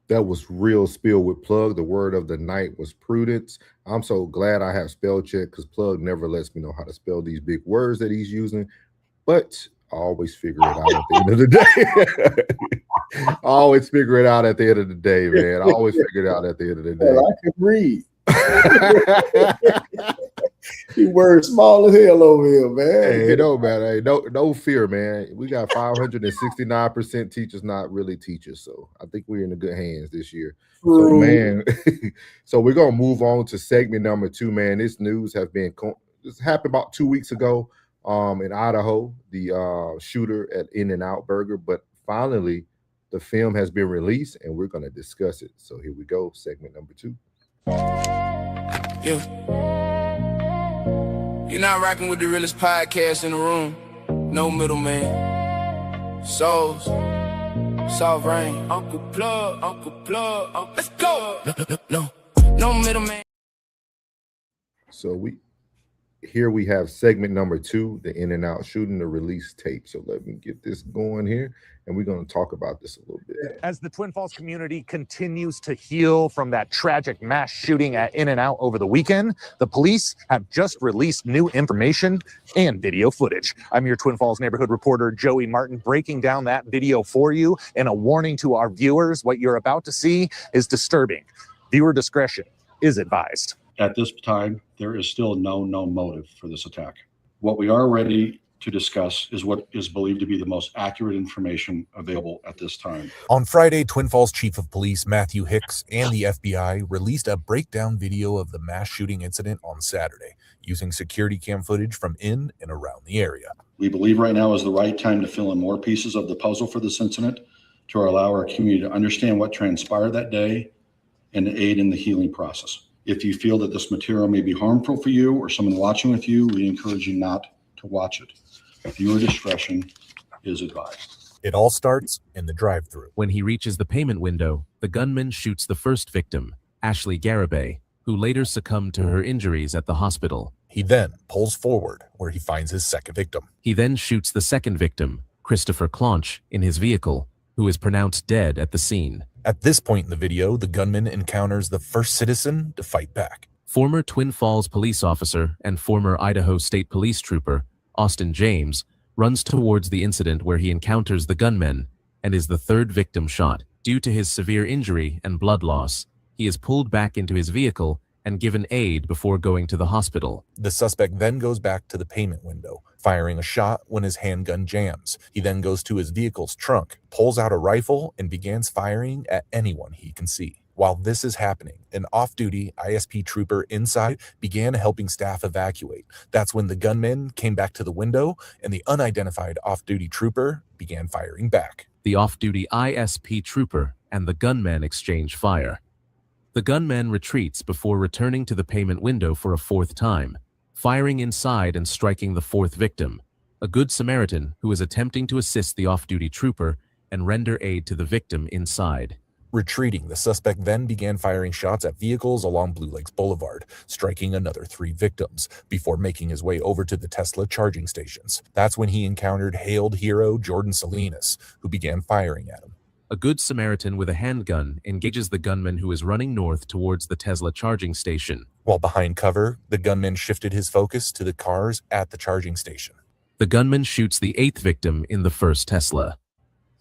That was Real Spill with Plug. The word of the night was prudence. I'm so glad I have spell check because Plug never lets me know how to spell these big words that he's using, but I always figure it out at the end of the day. I always figure it out at the end of the day, man. I always figure it out at the end of the day. Well, I can read. You word small as hell over here, man. Hey, it don't matter. Hey, no fear, man. We got 569% teachers not really teachers, so I think we're in the good hands this year. So, man, so we're gonna move on to segment number 2, man. This news this happened about 2 weeks ago, in Idaho, the shooter at In-N-Out Burger, but finally the film has been released and we're gonna discuss it. So here we go, segment number 2. Yeah. You're not rocking with the realest podcast in the room. No middleman. Souls. Soft rain. Uncle Plug. Let's go. No middleman. So here we have segment number 2, the In-N-Out shooting, the release tape. So let me get this going here, and we're going to talk about this a little bit. As the Twin Falls community continues to heal from that tragic mass shooting at In-N-Out over the weekend, the police have just released new information and video footage. I'm your Twin Falls neighborhood reporter, Joey Martin, breaking down that video for you. And a warning to our viewers, what you're about to see is disturbing. Viewer discretion is advised. At this time, there is still no known motive for this attack. What we are ready to discuss is what is believed to be the most accurate information available at this time. On Friday, Twin Falls Chief of Police Matthew Hicks and the FBI released a breakdown video of the mass shooting incident on Saturday, using security cam footage from in and around the area. We believe right now is the right time to fill in more pieces of the puzzle for this incident to allow our community to understand what transpired that day and to aid in the healing process. If you feel that this material may be harmful for you or someone watching with you, we encourage you not to watch it. Viewer discretion is advised. It all starts in the drive-thru. When he reaches the payment window, the gunman shoots the first victim, Ashley Garibay, who later succumbed to her injuries at the hospital. He then pulls forward, where he finds his second victim. He then shoots the second victim, Christopher Claunch, in his vehicle, who is pronounced dead at the scene. At this point in the video, the gunman encounters the first citizen to fight back. Former Twin Falls police officer and former Idaho State Police trooper, Austin James, runs towards the incident where he encounters the gunmen and is the third victim shot. Due to his severe injury and blood loss, he is pulled back into his vehicle and given aid before going to the hospital. The suspect then goes back to the payment window, firing a shot when his handgun jams. He then goes to his vehicle's trunk, pulls out a rifle, and begins firing at anyone he can see. While this is happening, an off-duty ISP trooper inside began helping staff evacuate. That's when the gunman came back to the window, and the unidentified off-duty trooper began firing back. The off-duty ISP trooper and the gunman exchange fire. The gunman retreats before returning to the payment window for a fourth time, firing inside and striking the fourth victim, a Good Samaritan who is attempting to assist the off-duty trooper and render aid to the victim inside. Retreating, the suspect then began firing shots at vehicles along Blue Lakes Boulevard, striking another 3 victims, before making his way over to the Tesla charging stations. That's when he encountered hailed hero Jordan Salinas, who began firing at him. A Good Samaritan with a handgun engages the gunman who is running north towards the Tesla charging station. While behind cover, the gunman shifted his focus to the cars at the charging station. The gunman shoots the 8th victim in the first Tesla.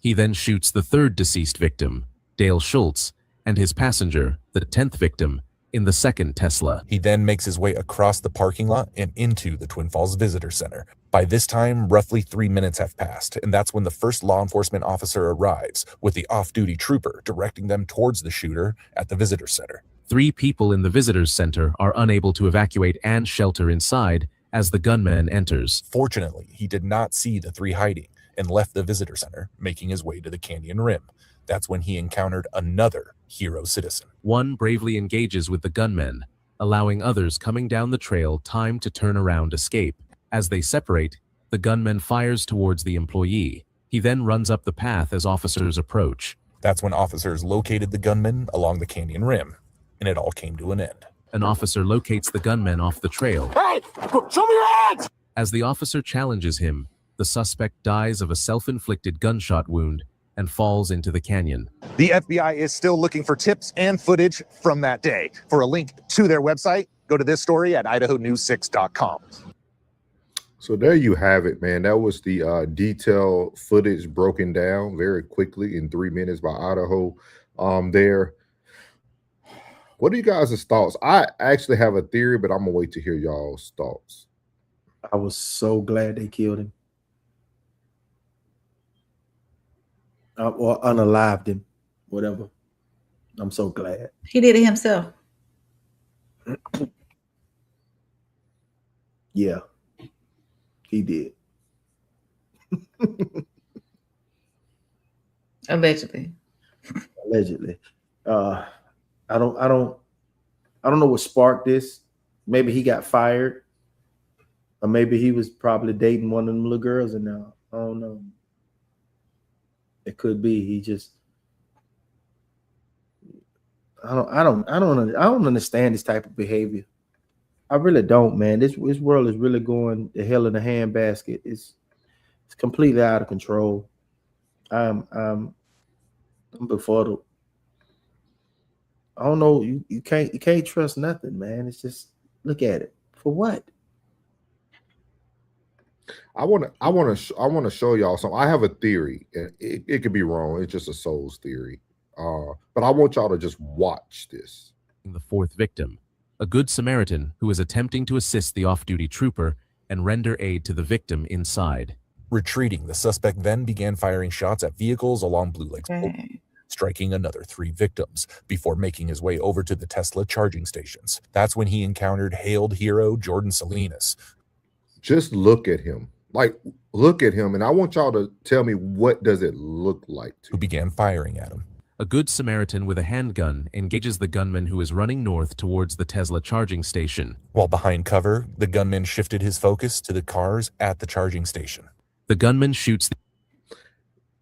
He then shoots the 3rd deceased victim, Dale Schultz, and his passenger, the 10th victim, in the second Tesla. He then makes his way across the parking lot and into the Twin Falls Visitor Center. By this time, roughly 3 minutes have passed, and that's when the first law enforcement officer arrives, with the off-duty trooper directing them towards the shooter at the visitor center. 3 people in the visitors center are unable to evacuate and shelter inside as the gunman enters. Fortunately, he did not see the 3 hiding and left the visitor center, making his way to the canyon rim. That's when he encountered another hero citizen. One bravely engages with the gunmen, allowing others coming down the trail time to turn around escape. As they separate, the gunman fires towards the employee. He then runs up the path as officers approach. That's when officers located the gunman along the canyon rim, and it all came to an end. An officer locates the gunman off the trail. Hey, show me your hands! As the officer challenges him, the suspect dies of a self-inflicted gunshot wound and falls into the canyon. The FBI is still looking for tips and footage from that day. For a link to their website, go to this story at idahonews6.com. So there you have it, man. That was the detailed footage broken down very quickly in 3 minutes by Idaho. There. What are you guys' thoughts? I actually have a theory, but I'm gonna wait to hear y'all's thoughts. I was so glad they killed him. Or unalived him, whatever. I'm so glad. He did it himself. Yeah, he did. Allegedly. Allegedly. I don't know what sparked this. Maybe he got fired, or maybe he was probably dating one of them little girls, and now I don't know. It could be he just. I don't understand this type of behavior. I really don't, man. This world is really going to hell in a handbasket. It's completely out of control. I'm befuddled. I don't know. You can't trust nothing, man. It's just, look at it. For what? I want to show y'all something. I have a theory, and it could be wrong. It's just a soul's theory. But I want y'all to just watch this. The 4th victim, a Good Samaritan who is attempting to assist the off-duty trooper and render aid to the victim inside. Retreating, the suspect then began firing shots at vehicles along Blue Lakes Boulevard, striking another 3 victims, before making his way over to the Tesla charging stations. That's when he encountered hailed hero Jordan Salinas. Just look at him. Like, look at him, and I want y'all to tell me, what does it look like to who began firing at him. A Good Samaritan with a handgun engages the gunman who is running north towards the Tesla charging station. While behind cover, the gunman shifted his focus to the cars at the charging station. The gunman shoots.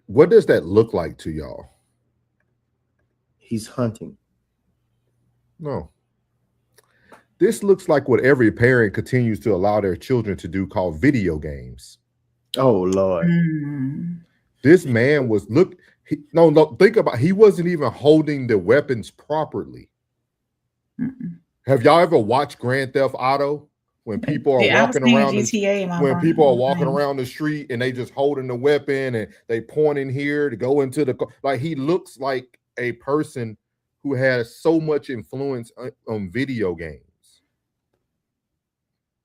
What does that look like to y'all? He's hunting. No. This looks like what every parent continues to allow their children to do, called video games. Oh, Lord. This man was, think about, he wasn't even holding the weapons properly. Have y'all ever watched Grand Theft Auto? when people are Yeah, I was walking playing around GTA in my when brain. people are walking around the street and they just holding the weapon and they pointing here to go into the like he looks like a person who has so much influence on video games.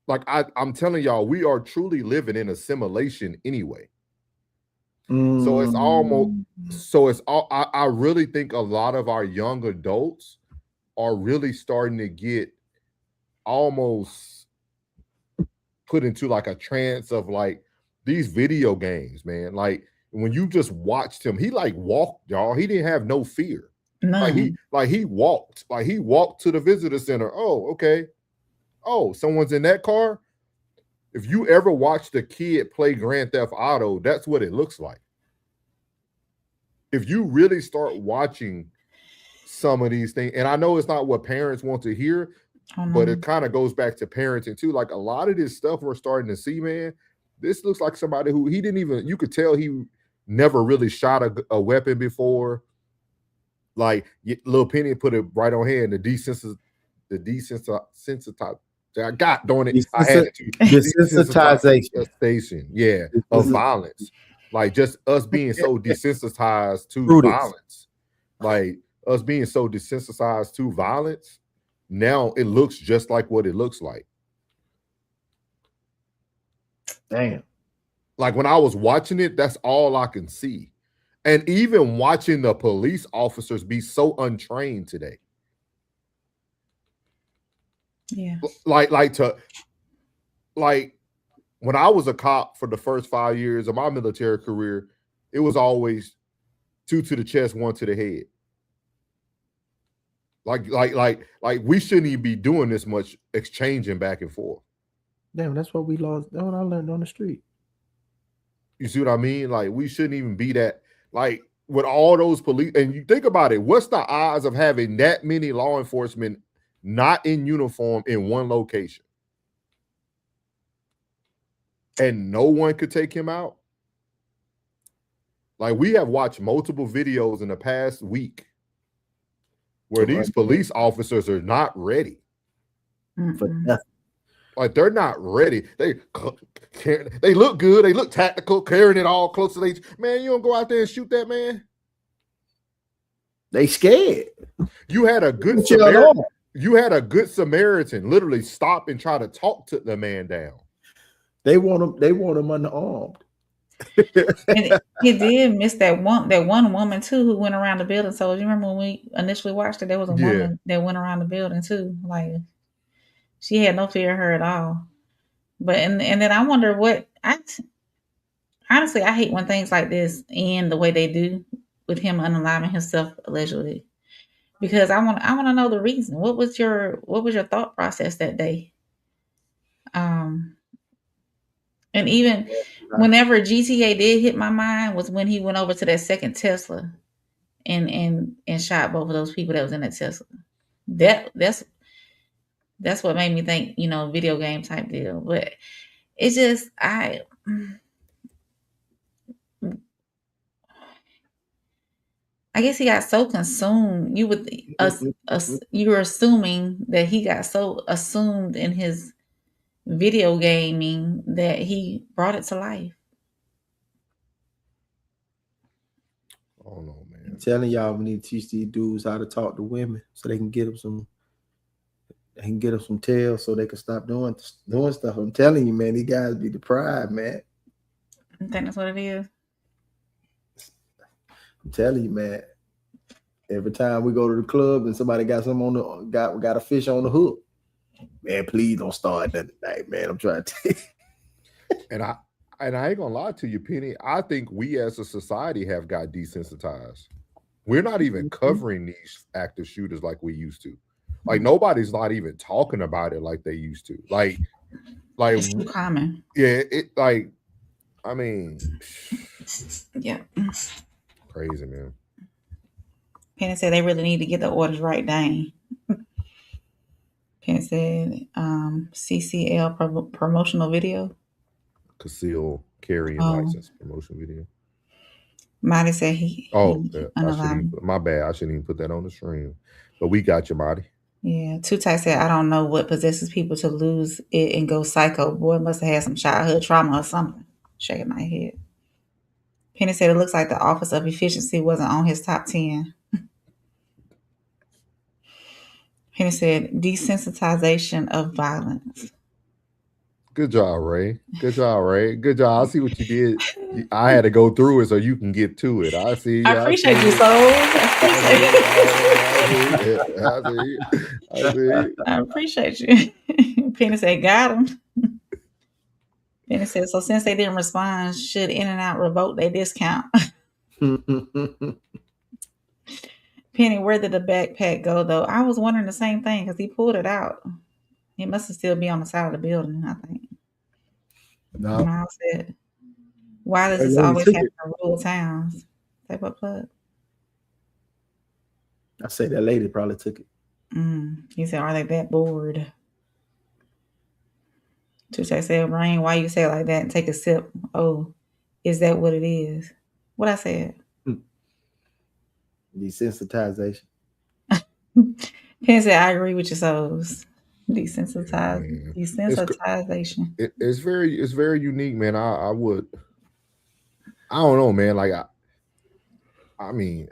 Like I'm telling y'all, we are truly living in a simulation anyway. So it's almost I really think a lot of our young adults are really starting to get almost put into like a trance of like these video games, man. Like when you just watched him, he like walked, y'all. He didn't have no fear. None. Like he walked to the visitor center. Oh, okay. Oh, someone's in that car. If you ever watched a kid play Grand Theft Auto, that's what it looks like. If you really start watching some of these things, and I know it's not what parents want to hear, but it kind of goes back to parenting too. Like a lot of this stuff we're starting to see, man, this looks like somebody who he didn't even, you could tell he never really shot a weapon before. Like Lil Penny put it right on hand, the desensitized. God darn it, I had it to desensitization, yeah, of violence. Like just us being so desensitized to violence. Like us being so desensitized to violence, now it looks just like what it looks like. Damn. Like when I was watching it, that's all I can see. And even watching the police officers be so untrained today. Yeah. Like when I was a cop for the first 5 years of my military career, it was always 2 to the chest, 1 to the head. Like we shouldn't even be doing this much exchanging back and forth. Damn, that's what we lost. That's what I learned on the street. You see what I mean? Like we shouldn't even be that. Like with all those police, and you think about it, what's the odds of having that many law enforcement not in uniform in one location? And no one could take him out? Like we have watched multiple videos in the past week where these police officers are not ready. For nothing. Like they're not ready. They look good. They look tactical, carrying it all close to their man. You don't go out there and shoot that man. They scared. You had a good Samaritan. You had a good Samaritan literally stop and try to talk to the man down. They want him unarmed. And he did miss that one woman too who went around the building. So you remember when we initially watched it, there was a woman that went around the building too. Like she had no fear of her at all. But and then I wonder honestly I hate when things like this end the way they do with him unaliving himself allegedly. Because I want to know the reason. What was your thought process that day? And even whenever GTA did hit my mind was when he went over to that second Tesla and shot both of those people that was in that Tesla. That's what made me think, video game type deal. But it's just I guess he got so consumed. You were assuming that he got so assumed in his video gaming that he brought it to life. Oh no, man! I'm telling y'all, we need to teach these dudes how to talk to women so they can get them some. They can get them some tails so they can stop doing stuff. I'm telling you, man, these guys be deprived, man. I think that's what it is. I'm telling you, man. Every time we go to the club and somebody got something got a fish on the hook, man, please don't start that tonight, man. I'm trying to tell you. And I ain't gonna lie to you, Penny. I think we as a society have got desensitized. We're not even covering these active shooters like we used to. Like nobody's not even talking about it like they used to. Like it's too common. Yeah, I mean, yeah, crazy, man. Penny said they really need to get the orders right, dang. Penny said CCL promotional video. Conceal carrying license promotion video. Marty said he my bad. I shouldn't even put that on the stream. But we got you, Marty. Yeah, Two Tight said, I don't know what possesses people to lose it and go psycho. Boy must have had some childhood trauma or something. Shaking my head. Penny said, it looks like the Office of Efficiency wasn't on his top 10. Penny said, desensitization of violence. Good job, Ray. Good job, Ray. Good job. I see what you did. I had to go through it so you can get to it. I see. I appreciate you, Soul. I appreciate you. Penny said, got him. Penny said, so since they didn't respond, should In-N-Out revoke their discount? Penny, where did the backpack go, though? I was wondering the same thing because he pulled it out. It must still be on the side of the building, I think. No. Miles said, why does this always happen in rural towns? Say what, plug? I say that lady probably took it. He said, are they that bored? Tuesday said, Rain, why you say it like that and take a sip? Oh, is that what it is? What I said? Desensitization. Penn said, I agree with your souls. Desensitization. It's very unique, man. I don't know, man. Like I mean,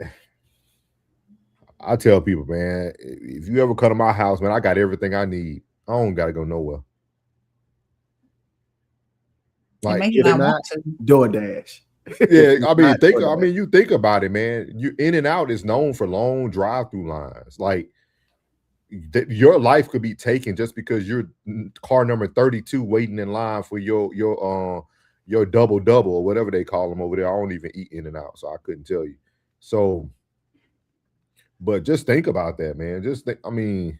I tell people, man, if you ever come to my house, man, I got everything I need. I don't gotta go nowhere. Like you not want to. DoorDash. Yeah, I mean, you think about it, man. You In-N-Out is known for long drive-through lines. Like your life could be taken just because you're car number 32 waiting in line for your double or whatever they call them over there. I don't even eat In-N-Out, so I couldn't tell you. So, but just think about that, man. Just think, I mean,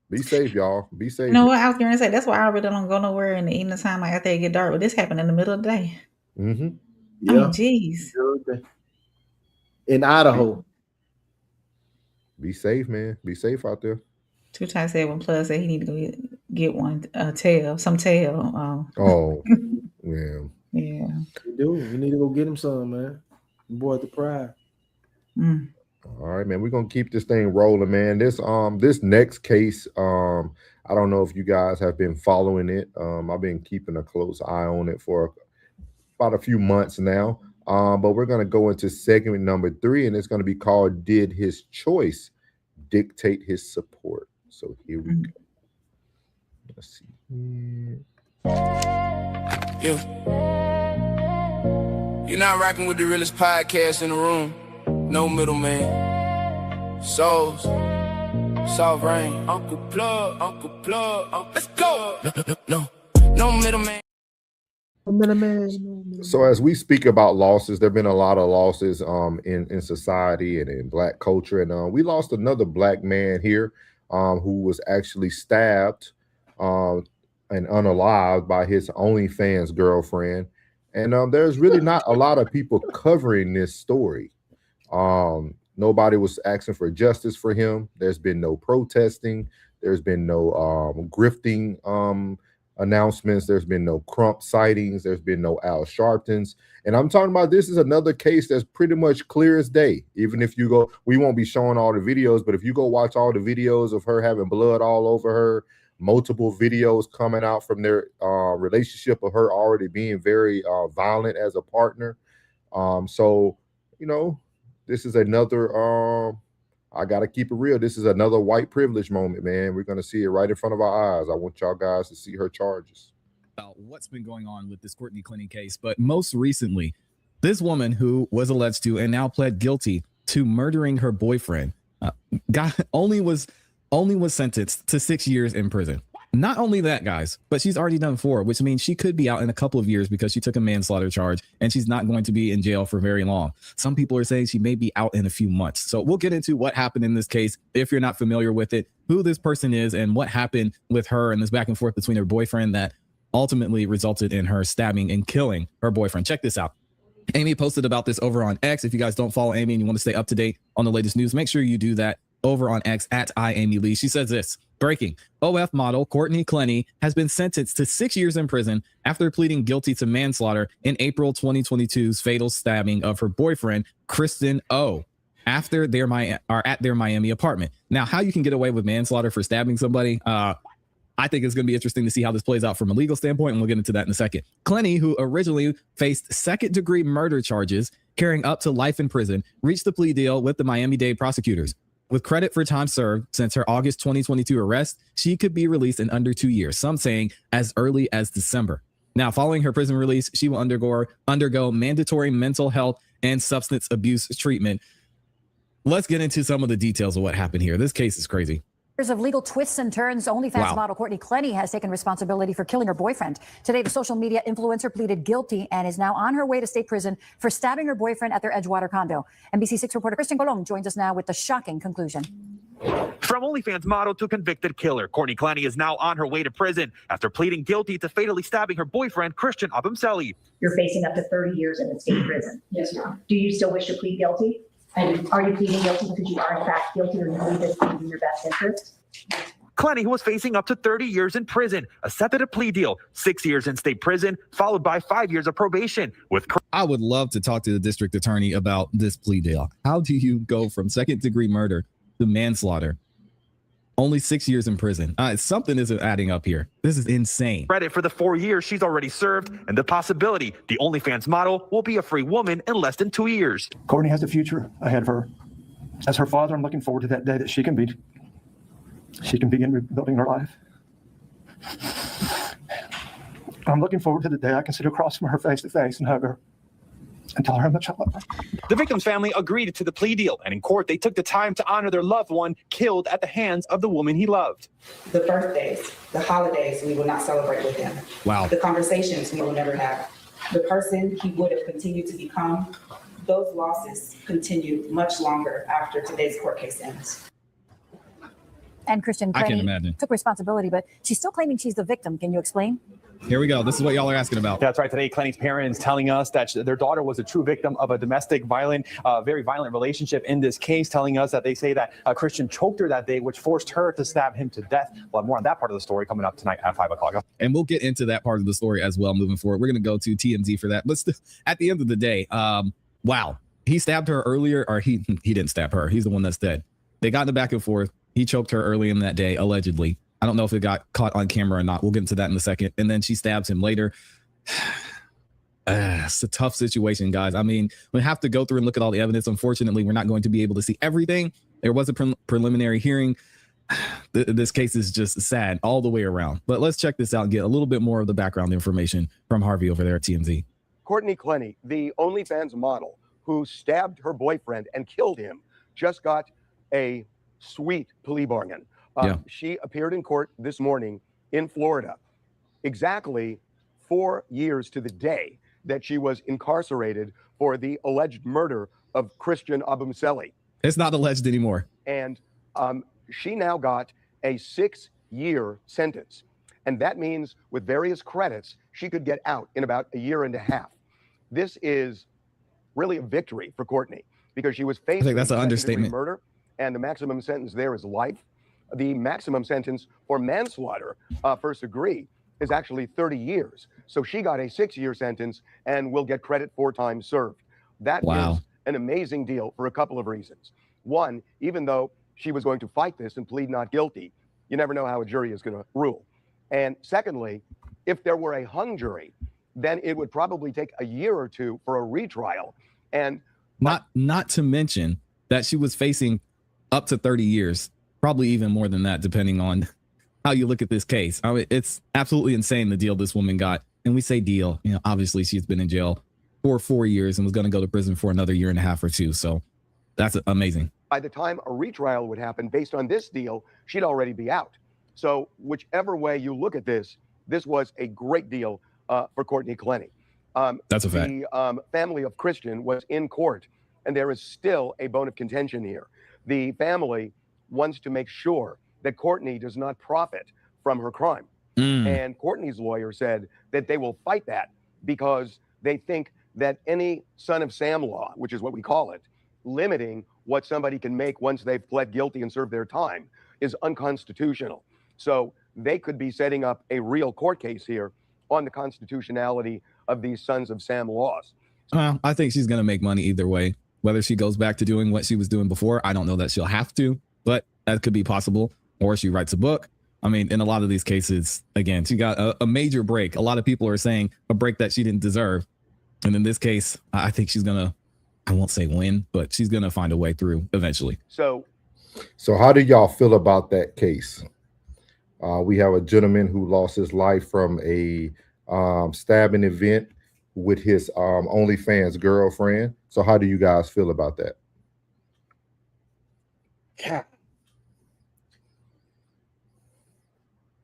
be safe, y'all. Be safe. You know what I was going to say? That's why I really don't go nowhere in the evening time, like after it get dark. But this happened in the middle of the day. Mm-hmm. Yeah. I mean, geez. In Idaho. Be safe, man. Be safe out there. Two Times said when Plus said he need to go get one some tail. Oh, yeah. Yeah. You do. You need to go get him some, man. Boy at the pride. All right, man. We're gonna keep this thing rolling, man. This next case, I don't know if you guys have been following it. I've been keeping a close eye on it for about a few months now. But we're gonna go into segment number 3, and it's gonna be called "Did His Choice Dictate His Support?" So here we go. Let's see. Yeah. You're not rocking with the realest podcast in the room. No middleman. Souls. Soft rain. Uncle Plug. Let's go. No middleman. So as we speak about losses, there have been a lot of losses in society and in Black culture. And we lost another Black man here who was actually stabbed and unalived by his OnlyFans girlfriend. And there's really not a lot of people covering this story. Nobody was asking for justice for him. There's been no protesting. There's been no grifting announcements. There's been no Crump sightings. There's been no Al Sharptons. And I'm talking about, this is another case that's pretty much clear as day. Even if you go, we won't be showing all the videos, but if you go watch all the videos of her having blood all over her, multiple videos coming out from their relationship of her already being very violent as a partner. So, you know, this is another, I got to keep it real. This is another white privilege moment, man. We're going to see it right in front of our eyes. I want y'all guys to see her charges. About what's been going on with this Courtney Clenny case, but most recently, this woman who was alleged to and now pled guilty to murdering her boyfriend only was sentenced to 6 years in prison. Not only that, guys, but she's already done 4, which means she could be out in a couple of years because she took a manslaughter charge and she's not going to be in jail for very long. Some people are saying she may be out in a few months. So we'll get into what happened in this case. If you're not familiar with it, who this person is and what happened with her and this back and forth between her boyfriend that ultimately resulted in her stabbing and killing her boyfriend. Check this out. Amy posted about this over on X. If you guys don't follow Amy and you want to stay up to date on the latest news, make sure you do that over on X at @IamyLee. She says this: breaking, OF model Courtney Clenny has been sentenced to 6 years in prison after pleading guilty to manslaughter in April 2022's fatal stabbing of her boyfriend, Kristen O. after are at their Miami apartment. Now, how you can get away with manslaughter for stabbing somebody, I think it's going to be interesting to see how this plays out from a legal standpoint, and we'll get into that in a second. Clenny, who originally faced second-degree murder charges carrying up to life in prison, reached the plea deal with the Miami-Dade prosecutors. With credit for time served since her August 2022 arrest, she could be released in under 2 years, some saying as early as December. Now, following her prison release, she will undergo mandatory mental health and substance abuse treatment. Let's get into some of the details of what happened here. This case is crazy. Years of legal twists and turns, OnlyFans model Courtney Clenny has taken responsibility for killing her boyfriend. Today, the social media influencer pleaded guilty and is now on her way to state prison for stabbing her boyfriend at their Edgewater condo. NBC6 reporter Christian Colon joins us now with the shocking conclusion. From OnlyFans model to convicted killer, Courtney Clenny is now on her way to prison after pleading guilty to fatally stabbing her boyfriend, Christian Abumseli. You're facing up to 30 years in the state prison. Yes, ma'am. Do you still wish to plead guilty? And are you pleading guilty because you are in fact guilty, or you believe this is in your best interest? Clenny, who was facing up to 30 years in prison, accepted a plea deal, 6 years in state prison, followed by 5 years of probation. I would love to talk to the district attorney about this plea deal. How do you go from second-degree murder to manslaughter? Only 6 years in prison. Something isn't adding up here. This is insane. Credit for the 4 years she's already served and the possibility the OnlyFans model will be a free woman in less than 2 years. Courtney has a future ahead of her. As her father, I'm looking forward to that day that she can begin rebuilding her life. I'm looking forward to the day I can sit across from her face to face and hug her and tell her how much I love her. The victim's family agreed to the plea deal, and in court, they took the time to honor their loved one killed at the hands of the woman he loved. The birthdays, the holidays, we will not celebrate with him. Wow. The conversations we will never have. The person he would have continued to become, those losses continue much longer after today's court case ends. And Christian I can't Clenny imagine. took responsibility, but she's still claiming she's the victim. Can you explain? Here we go. This is what y'all are asking about. That's right. Today, Clenny's parents telling us that their daughter was a true victim of a very violent relationship in this case, telling us that they say that Christian choked her that day, which forced her to stab him to death. We'll have more on that part of the story coming up tonight at 5 o'clock. And we'll get into that part of the story as well moving forward. We're going to go to TMZ for that. But at the end of the day, wow. He stabbed her earlier, or he didn't stab her. He's the one that's dead. They got in the back and forth. He choked her early in that day, allegedly. I don't know if it got caught on camera or not. We'll get into that in a second. And then she stabs him later. It's a tough situation, guys. I mean, we have to go through and look at all the evidence. Unfortunately, we're not going to be able to see everything. There was a preliminary hearing. This case is just sad all the way around. But let's check this out and get a little bit more of the background information from Harvey over there at TMZ. Courtney Clenny, the OnlyFans model who stabbed her boyfriend and killed him, just got a sweet plea bargain. She appeared in court this morning in Florida, exactly 4 years to the day that she was incarcerated for the alleged murder of Christian Abumseli. It's not alleged anymore. And she now got a 6-year sentence. And that means with various credits, she could get out in about a year and a half. This is really a victory for Courtney because she was facing I think that's an understatement. Murder, and the maximum sentence there is life. The maximum sentence for manslaughter, first degree, is actually 30 years. So she got a 6-year sentence and will get credit for time served. That is an amazing deal for a couple of reasons. One, even though she was going to fight this and plead not guilty, you never know how a jury is going to rule. And secondly, if there were a hung jury, then it would probably take a year or two for a retrial. And not to mention that she was facing up to 30 years, probably even more than that, depending on how you look at this case. I mean, it's absolutely insane the deal this woman got. And we say deal, obviously she's been in jail for 4 years and was going to go to prison for another year and a half or two. So that's amazing. By the time a retrial would happen based on this deal, she'd already be out. So whichever way you look at this, this was a great deal for Courtney Clenny. That's a fact. The family of Christian was in court, and there is still a bone of contention here. The family wants to make sure that Courtney does not profit from her crime. And Courtney's lawyer said that they will fight that because they think that any son of Sam law, which is what we call it, limiting what somebody can make once they've pled guilty and served their time is unconstitutional. So they could be setting up a real court case here on the constitutionality of these sons of Sam laws. I think she's going to make money either way. Whether she goes back to doing what she was doing before, I don't know that she'll have to, but that could be possible. Or she writes a book. I mean, in a lot of these cases, again, she got a major break. A lot of people are saying a break that she didn't deserve. And in this case, I think she's going to, I won't say win, but she's going to find a way through eventually. So how do y'all feel about that case? We have a gentleman who lost his life from a stabbing event with his OnlyFans girlfriend. So how do you guys feel about that? God.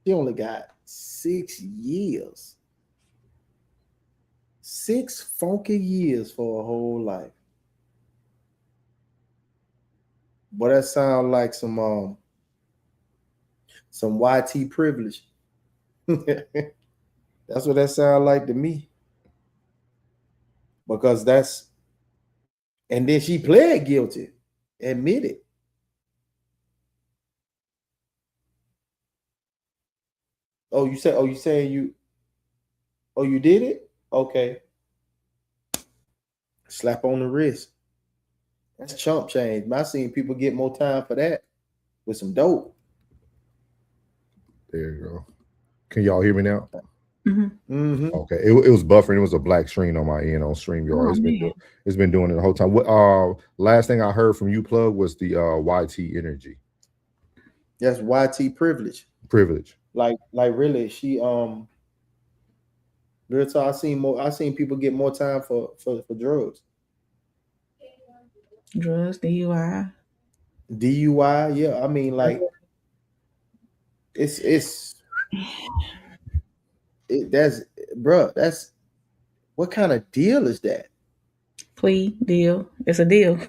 He only got 6 years. 6 funky years for a whole life. But that sounds like some YT privilege. That's what that sounds like to me. Because that's, and then she pled guilty, admitted. Oh, you did it? Okay. Slap on the wrist. That's chump change. I've seen people get more time for that with some dope. There you go. Can y'all hear me now? Mm-hmm. Mm-hmm. Okay. It was buffering. It was a black screen on my end on StreamYard. It's been doing it the whole time. What last thing I heard from you, Plug, was the YT energy. That's YT privilege. Privilege. Like really, she real talk, I seen people get more time for drugs. Drugs, DUI, yeah. I mean, like that's what kind of deal is that? plea deal. It's a deal.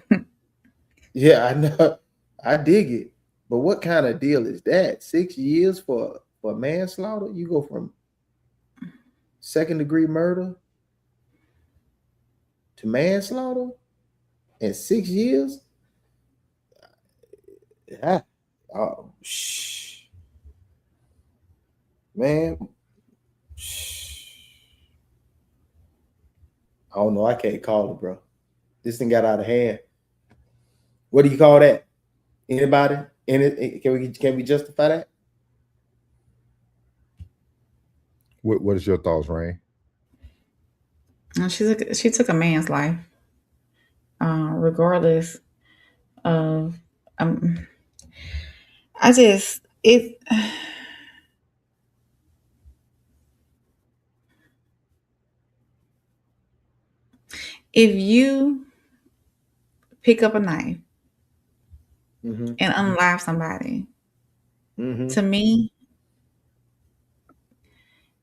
Yeah, I know. I dig it. But what kind of deal is that? 6 years for manslaughter? You go from second-degree murder to manslaughter in 6 years? Yeah. Oh, man. I don't know. I can't call it, bro. This thing got out of hand. What do you call that? Anybody? Can we justify that? What is your thoughts, Rain? She took a man's life, regardless of. If you pick up a knife and unalive somebody, to me,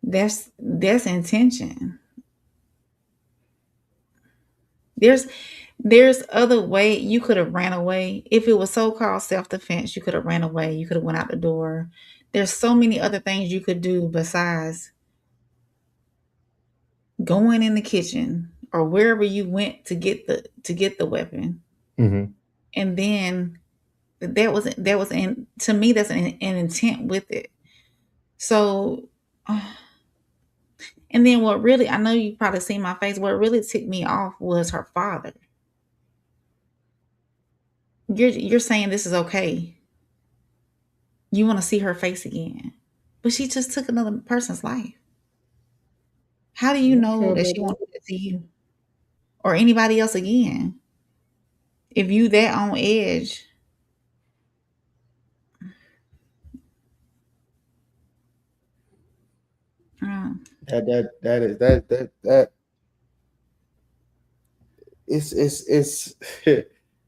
that's intention. There's other way you could have ran away. If it was so-called self-defense, you could have ran away. You could have went out the door. There's so many other things you could do besides going in the kitchen or wherever you went to get the weapon. Mm-hmm. And then that was to me, that's an intent with it. So, and then what really, I know you probably seen my face, what really ticked me off was her father. You're saying this is okay. You want to see her face again, but she just took another person's life. How do you know that she won't do it to you or anybody else again? If you that on edge, that it's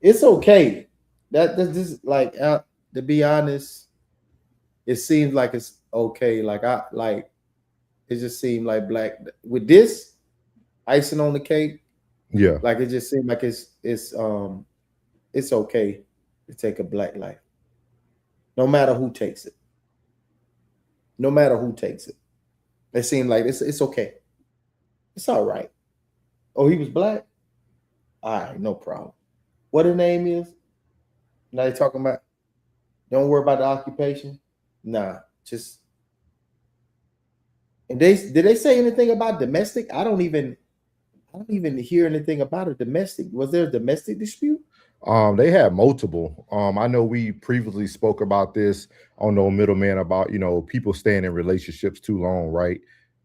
it's okay. That this like to be honest, it seems like it's okay. It just seemed like black with this icing on the cake. Yeah, like it just seemed like it's okay to take a black life, no matter who takes it. No matter who takes it, it seemed like it's okay. It's all right. Oh, he was black. All right, no problem. What her name is? Now they talking about. Don't worry about the occupation. Nah, just. And did they say anything about domestic? I don't even. I don't even hear anything about a domestic. Was there a domestic dispute? They had multiple. I know we previously spoke about this on No Middleman about, people staying in relationships too long, right?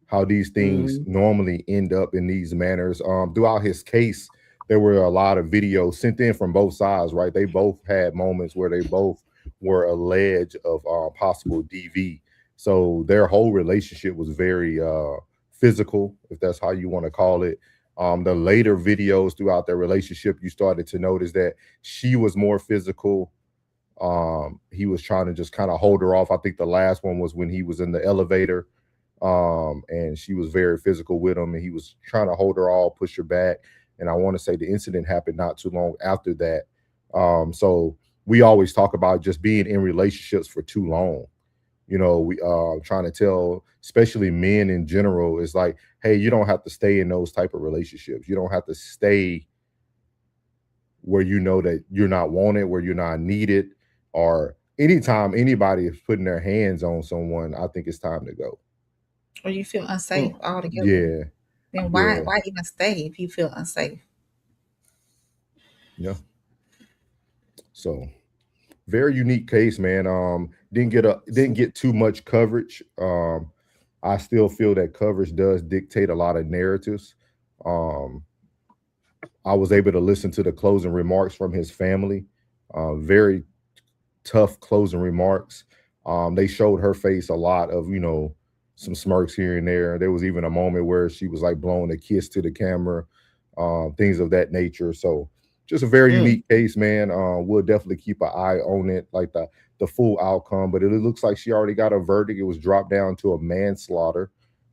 How these things normally end up in these manners. Throughout his case, there were a lot of videos sent in from both sides, right? They both had moments where they both were alleged of possible DV. So their whole relationship was very physical, if that's how you want to call it. The later videos throughout their relationship, you started to notice that she was more physical. He was trying to just kind of hold her off. I think the last one was when he was in the elevator, and she was very physical with him, and he was trying to hold her off, push her back. And I want to say the incident happened not too long after that. So we always talk about just being in relationships for too long. We trying to tell, especially men in general, is like, hey, you don't have to stay in those type of relationships. You don't have to stay where you know that you're not wanted, where you're not needed, or anytime anybody is putting their hands on someone, I think it's time to go. Or you feel unsafe altogether. Yeah. Then why even stay if you feel unsafe? Yeah. So very unique case, man. Didn't get too much coverage. I still feel that coverage does dictate a lot of narratives. I was able to listen to the closing remarks from his family. Very tough closing remarks. They showed her face a lot of, some smirks here and there. There was even a moment where she was like blowing a kiss to the camera, things of that nature. So just a very unique case, man. We'll definitely keep an eye on it, like the full outcome. But it looks like she already got a verdict. It was dropped down to a manslaughter,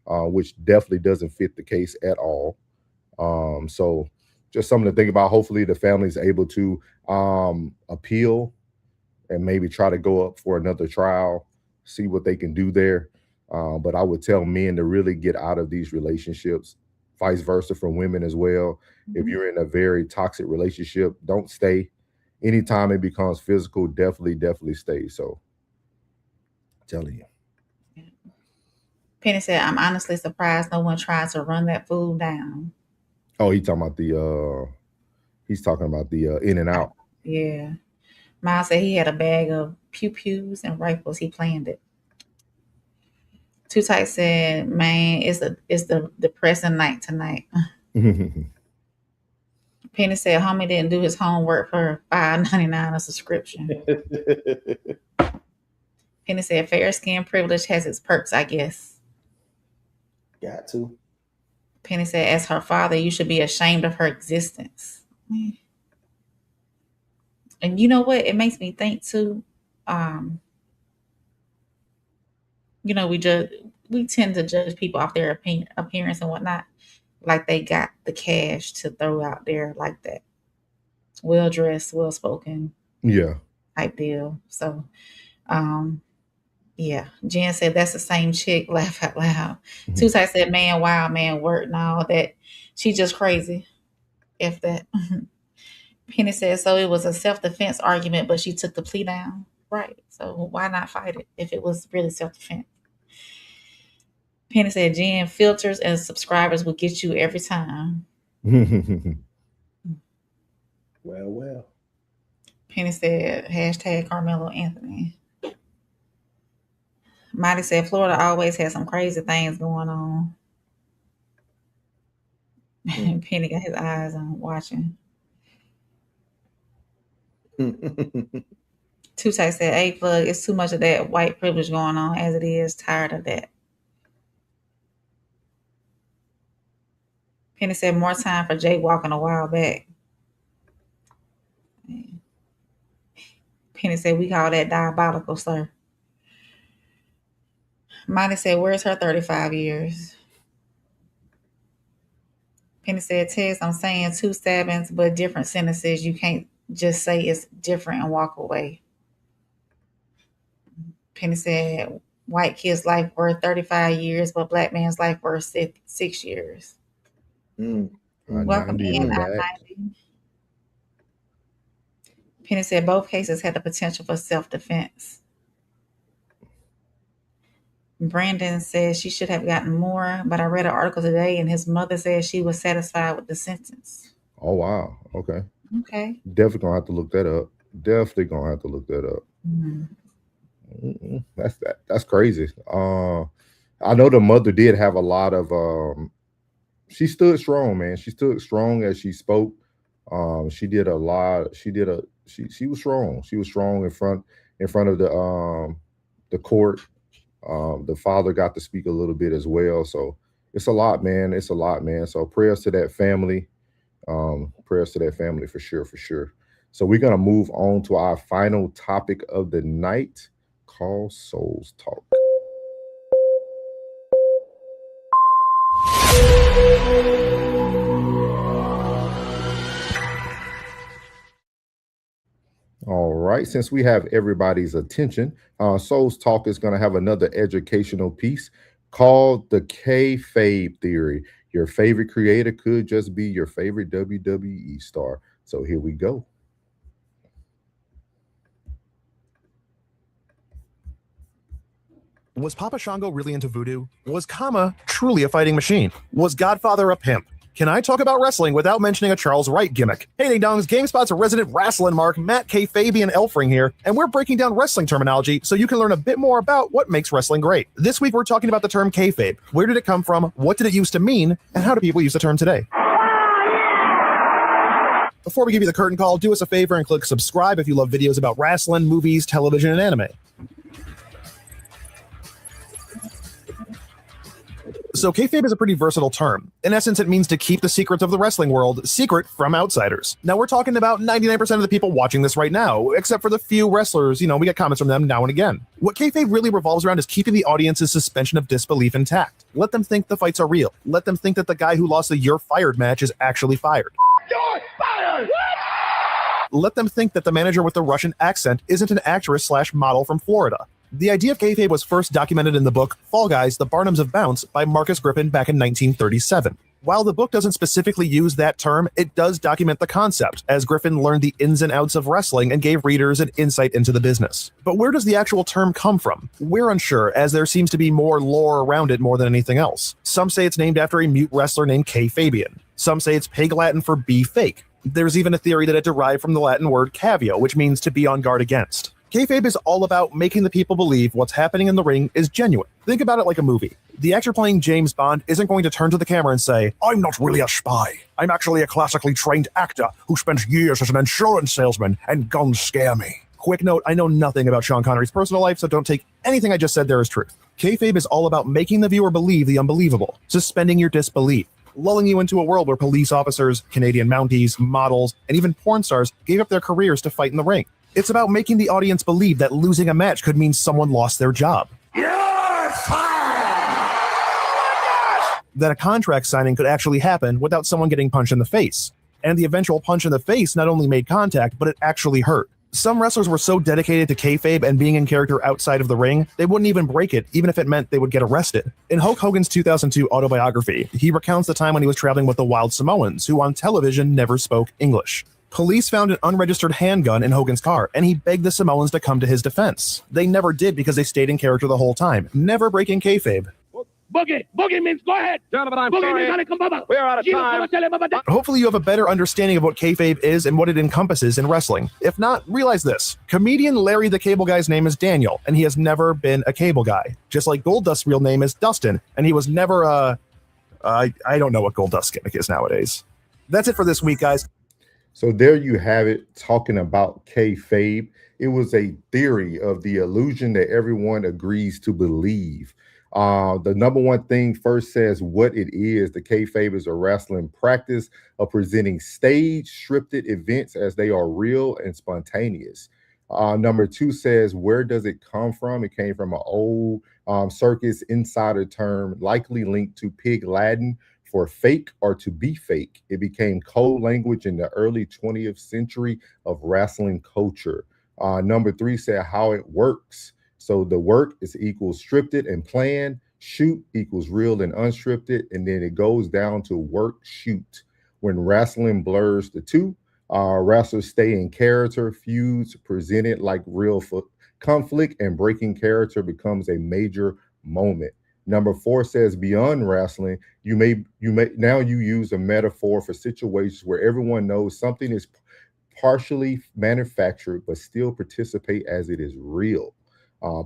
which definitely doesn't fit the case at all. So just something to think about. Hopefully the family's able to appeal and maybe try to go up for another trial, see what they can do there. But I would tell men to really get out of these relationships, vice versa for women as well. If you're in a very toxic relationship, don't stay. Anytime it becomes physical, definitely stay. So I'm telling you. Penny said, I'm honestly surprised no one tried to run that fool down. Oh, he's talking about the In and Out. Yeah. Miles said he had a bag of pew-pews and rifles. He planned it. Too Tight said, man, it's the depressing night tonight. Penny said, homie didn't do his homework for $5.99 a subscription. Penny said, fair skin privilege has its perks, I guess. Got to. Penny said, as her father, you should be ashamed of her existence. And you know what? It makes me think too. We tend to judge people off their appearance and whatnot, like they got the cash to throw out there like that. Well dressed, well spoken, type deal. So, yeah. Jen said that's the same chick. Laugh out loud. Two Tight said, man, wow, man, work and all that. She just crazy. If that. Penny said, so it was a self-defense argument, but she took the plea down. Right. So why not fight it if it was really self-defense? Penny said, Jen, filters and subscribers will get you every time. Well. Penny said, hashtag Carmelo Anthony. Mighty said, Florida always has some crazy things going on. Penny got his eyes on watching. Two Tight said, hey, plug, it's too much of that white privilege going on as it is. Tired of that. Penny said, more time for Jay walking a while back. Penny said, we call that diabolical, sir. Mighty said, where's her 35 years? Penny said, Tess, I'm saying 2 stabbings, but different sentences. You can't just say it's different and walk away. Penny said, white kid's life worth 35 years, but black man's life worth 6 years. Welcome in, I-90. Penny said, both cases had the potential for self-defense. Brandon says she should have gotten more, but I read an article today and his mother says she was satisfied with the sentence. Oh wow. Okay. Okay. Definitely gonna have to look that up. Definitely gonna have to look that up. That's crazy. I know the mother did have a lot of she stood strong, man. She stood strong as she spoke. She did a lot. She was strong. She was strong in front of the court. The father got to speak a little bit as well. So it's a lot, man. It's a lot, man. So prayers to that family. Prayers to that family for sure, for sure. So we're gonna move on to our final topic of the night, called Souls Talk. All right, since we have everybody's attention, Souls Talk is going to have another educational piece called the kayfabe theory. Your favorite creator could just be your favorite WWE star. So here we go. Was Papa Shango really into voodoo? Was Kama truly a fighting machine? Was Godfather a pimp? Can I talk about wrestling without mentioning a Charles Wright gimmick? Hey Ding Dongs, GameSpot's resident wrestling mark, Matt K. Fabian Elfring here, and we're breaking down wrestling terminology so you can learn a bit more about what makes wrestling great. This week we're talking about the term kayfabe. Where did it come from? What did it used to mean? And how do people use the term today? Before we give you the curtain call, do us a favor and click subscribe if you love videos about wrestling, movies, television, and anime. So kayfabe is a pretty versatile term. In essence, it means to keep the secrets of the wrestling world secret from outsiders. Now, we're talking about 99% of the people watching this right now, except for the few wrestlers, we get comments from them now and again. What kayfabe really revolves around is keeping the audience's suspension of disbelief intact. Let them think the fights are real. Let them think that the guy who lost the "You're Fired" match is actually fired. You're fired! Let them think that the manager with the Russian accent isn't an actress/model from Florida. The idea of kayfabe was first documented in the book Fall Guys, The Barnums of Bounce by Marcus Griffin back in 1937. While the book doesn't specifically use that term, it does document the concept, as Griffin learned the ins and outs of wrestling and gave readers an insight into the business. But where does the actual term come from? We're unsure, as there seems to be more lore around it more than anything else. Some say it's named after a mute wrestler named Kay Fabian. Some say it's Pig Latin for be fake. There's even a theory that it derived from the Latin word cavio, which means to be on guard against. Kayfabe is all about making the people believe what's happening in the ring is genuine. Think about it like a movie. The actor playing James Bond isn't going to turn to the camera and say, "I'm not really a spy. I'm actually a classically trained actor who spent years as an insurance salesman and guns scare me." Quick note, I know nothing about Sean Connery's personal life, so don't take anything I just said there as truth. Kayfabe is all about making the viewer believe the unbelievable, suspending your disbelief, lulling you into a world where police officers, Canadian Mounties, models, and even porn stars gave up their careers to fight in the ring. It's about making the audience believe that losing a match could mean someone lost their job. You're fired! That a contract signing could actually happen without someone getting punched in the face. And the eventual punch in the face not only made contact, but it actually hurt. Some wrestlers were so dedicated to kayfabe and being in character outside of the ring, they wouldn't even break it, even if it meant they would get arrested. In Hulk Hogan's 2002 autobiography, he recounts the time when he was traveling with the Wild Samoans, who on television never spoke English. Police found an unregistered handgun in Hogan's car, and he begged the Samoans to come to his defense. They never did because they stayed in character the whole time, never breaking kayfabe. Boogie means go ahead. Gentlemen, I'm sorry. We're out of time. Hopefully you have a better understanding of what kayfabe is and what it encompasses in wrestling. If not, realize this. Comedian Larry the Cable Guy's name is Daniel, and he has never been a cable guy. Just like Goldust's real name is Dustin, and he was never I don't know what Goldust's gimmick is nowadays. That's it for this week, guys. So there you have it, talking about kayfabe. It was a theory of the illusion that everyone agrees to believe. The number one thing first says what it is. The kayfabe is a wrestling practice of presenting stage scripted events as they are real and spontaneous. Number two says, where does it come from? It came from an old circus insider term, likely linked to Pig Latin for fake or to be fake. It became code language in the early 20th century of wrestling culture. Number three said how it works. So the work is equals scripted and planned, shoot equals real and unscripted, and then it goes down to work, shoot. When wrestling blurs the two, wrestlers stay in character, feuds presented like real conflict, and breaking character becomes a major moment. Number 4 says beyond wrestling, you may now you use a metaphor for situations where everyone knows something is partially manufactured but still participate as it is real.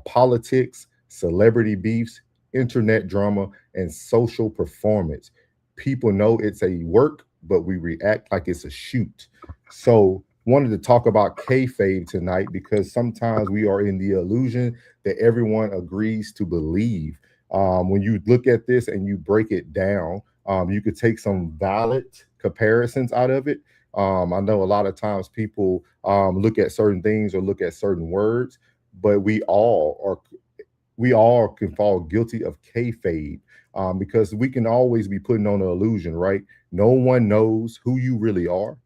Politics, celebrity beefs, internet drama, and social performance. People know it's a work, but we react like it's a shoot. So wanted to talk about kayfabe tonight because sometimes we are in the illusion that everyone agrees to believe. When you look at this and you break it down, you could take some valid comparisons out of it. I know a lot of times people look at certain things or look at certain words, but we all can fall guilty of kayfabe because we can always be putting on an illusion, right? No one knows who you really are.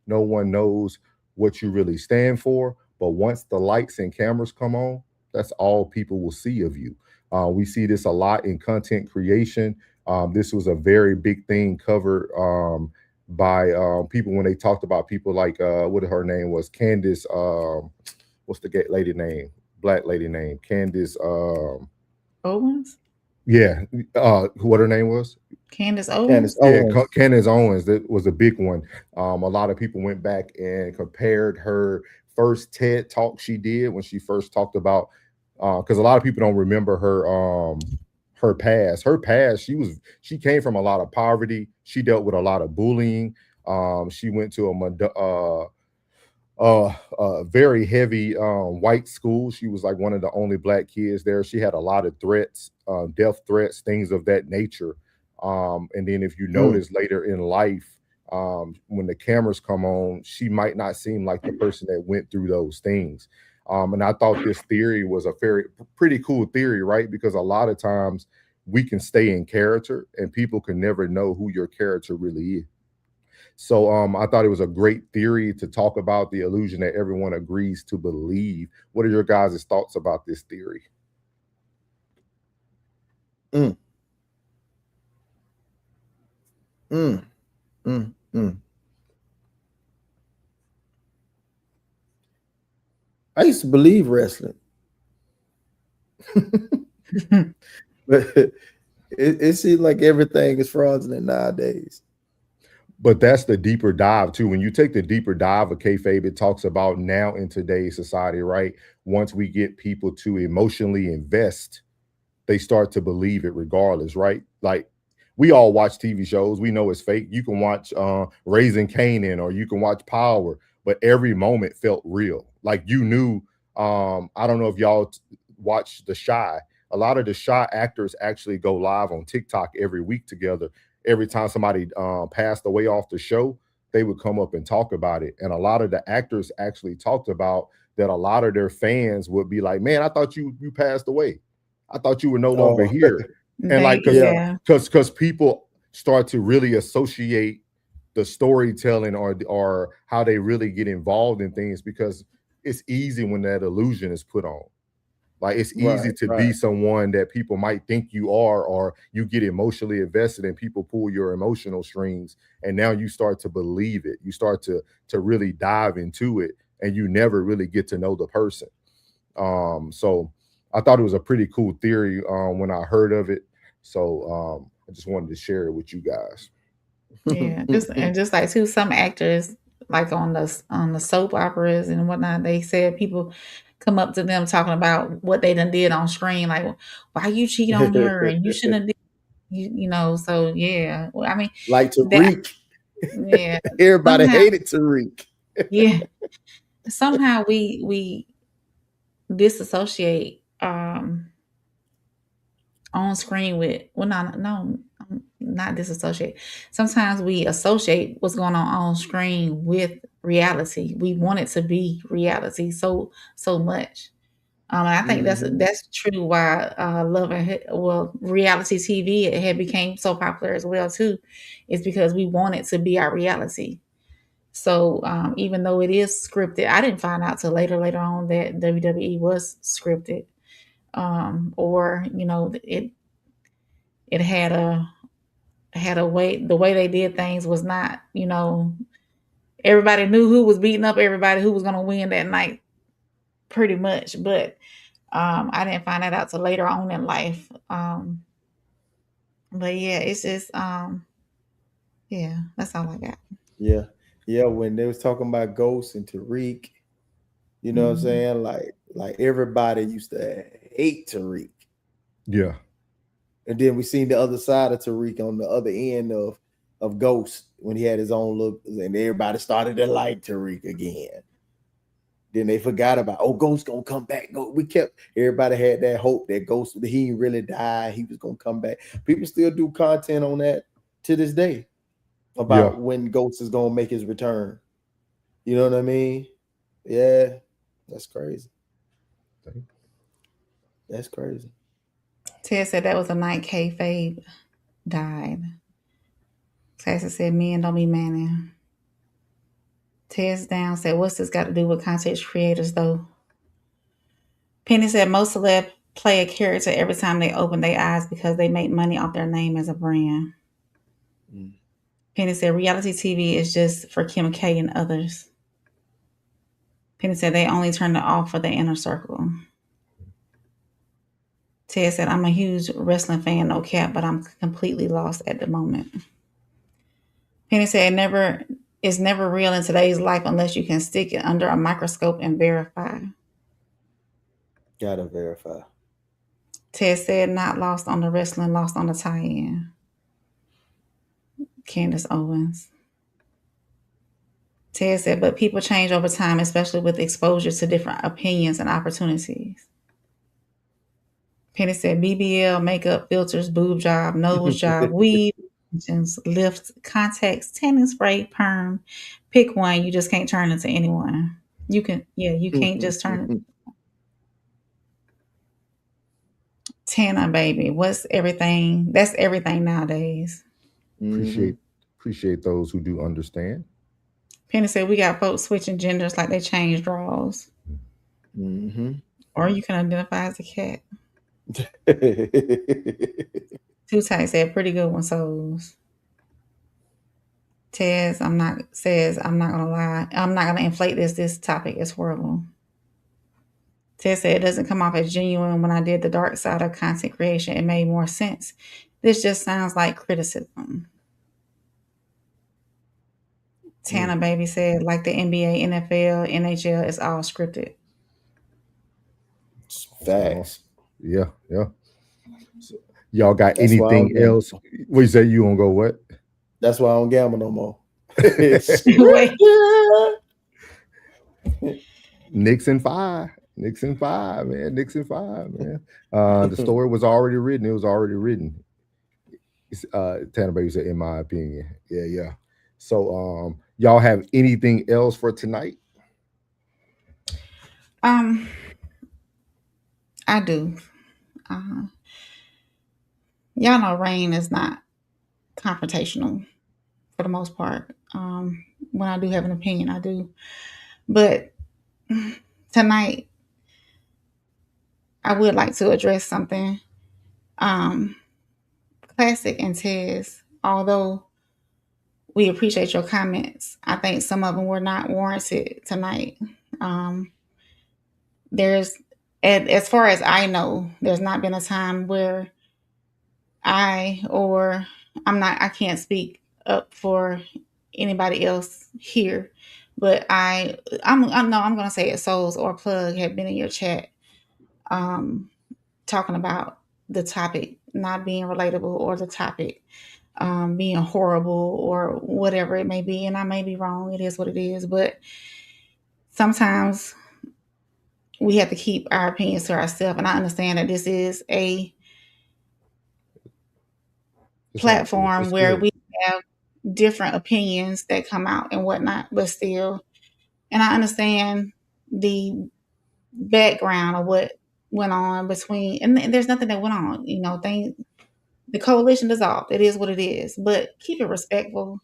No one knows what you really stand for. But once the lights and cameras come on, that's all people will see of you. We see this a lot in content creation. This was a very big thing covered by people when they talked about people like what her name was, Candace. What's the gay lady name? Black lady name, Candace. Owens. Yeah, what her name was? Candace Owens. Candace Owens. That was a big one. A lot of people went back and compared her first TED talk she did when she first talked about, because a lot of people don't remember her past. Her past, she came from a lot of poverty. She dealt with a lot of bullying. She went to a very heavy white school. She was like one of the only black kids there. She had a lot of threats, death threats, things of that nature. And then if you notice later in life, when the cameras come on, she might not seem like the person that went through those things. And I thought this theory was a pretty cool theory, right? Because a lot of times we can stay in character and people can never know who your character really is. So I thought it was a great theory to talk about, the illusion that everyone agrees to believe. What are your guys' thoughts about this theory? I used to believe wrestling. But it seems like everything is fraudulent nowadays. But that's the deeper dive too. When you take the deeper dive of kayfabe, it talks about now in today's society, right? Once we get people to emotionally invest, they start to believe it regardless, right? Like we all watch TV shows. We know it's fake. You can watch Raising Kanan or you can watch Power, but every moment felt real. Like you knew, I don't know if y'all watch The Chi. A lot of the Chi actors actually go live on TikTok every week together. Every time somebody passed away off the show, they would come up and talk about it. And a lot of the actors actually talked about that. A lot of their fans would be like, man, I thought you passed away. I thought you were no longer here. And like, because people start to really associate the storytelling or how they really get involved in things, because it's easy when that illusion is put on. Like it's easy to be someone that people might think you are, or you get emotionally invested and people pull your emotional strings, and now you start to believe it. You start to really dive into it, and you never really get to know the person. So I thought it was a pretty cool theory when I heard of it. So I just wanted to share it with you guys. Yeah, just like too, some actors like on the soap operas and whatnot, they said people come up to them talking about what they done did on screen, like why you cheat on her and you shouldn't have did, you know. So yeah, well, I mean, like Tariq. Yeah, everybody hated Tariq. Yeah, somehow we disassociate on screen with not disassociate. Sometimes we associate what's going on screen with reality. We want it to be reality so much. And I think that's true why reality TV it had became so popular as well too, is because we want it to be our reality. So even though it is scripted, I didn't find out till later on that WWE was scripted, or you know it had a way. The way they did things was not, you know, everybody knew who was beating up everybody, who was going to win that night, pretty much. But I didn't find that out till later on in life. But yeah, it's just yeah, that's all I got. Yeah. Yeah. When they was talking about Ghost and Tariq, you know what I'm saying? Like everybody used to hate Tariq. Yeah. And then we seen the other side of Tariq on the other end of Ghost when he had his own look, and everybody started to like Tariq again. Then they forgot about, oh, Ghost gonna come back. Everybody had that hope that Ghost, he really died, he was gonna come back. People still do content on that to this day about when Ghost is gonna make his return. You know what I mean? Yeah, that's crazy. That's crazy. Ted said that was the night kayfabe died. Texas said men don't be manning. Ted's down said, what's this got to do with content creators though? Penny said most celeb play a character every time they open their eyes because they make money off their name as a brand. Penny said reality TV is just for Kim K and others. Penny said they only turn it off for the inner circle. Ted said, I'm a huge wrestling fan, no cap, but I'm completely lost at the moment. Penny said it's never real in today's life unless you can stick it under a microscope and verify. Gotta verify. Ted said, not lost on the wrestling, lost on the tie-in. Candace Owens. Ted said, but people change over time, especially with exposure to different opinions and opportunities. Penny said, BBL, makeup, filters, boob job, nose job, weave, lifts, contacts, tanning spray, perm. Pick one. You just can't turn into anyone. You can't just turn it. Tana, baby. What's everything? That's everything nowadays. Appreciate those who do understand. Penny said, we got folks switching genders like they change draws. Or you can identify as a cat. Two Tight said, pretty good one, souls. Tez, I'm not gonna lie. I'm not gonna inflate this topic. It's horrible. Tez said it doesn't come off as genuine. When I did the dark side of content creation, it made more sense. This just sounds like criticism. Tana Baby said, like the NBA, NFL, NHL, it's all scripted. Facts. Yeah. So, y'all got anything else? What you say? You gonna go what? That's why I don't gamble no more. Nixon 5, man. Nixon 5, man. The story was already written. It was already written. Tana Baby said, in my opinion. Yeah. So, y'all have anything else for tonight? I do. Y'all know Rain is not confrontational for the most part. When I do have an opinion, I do. But tonight, I would like to address something. Classic and Tez, although we appreciate your comments, I think some of them were not warranted tonight. As far as I know, there's not been a time where I can't speak up for anybody else here, but I'm gonna say it. Souls or Plug had been in your chat, talking about the topic not being relatable or the topic being horrible or whatever it may be, and I may be wrong. It is what it is, but sometimes we have to keep our opinions to ourselves, and I understand that this is a platform where we have different opinions that come out and whatnot, but still, and I understand the background of what went on between, and there's nothing that went on, the coalition dissolved. It is what it is, but keep it respectful.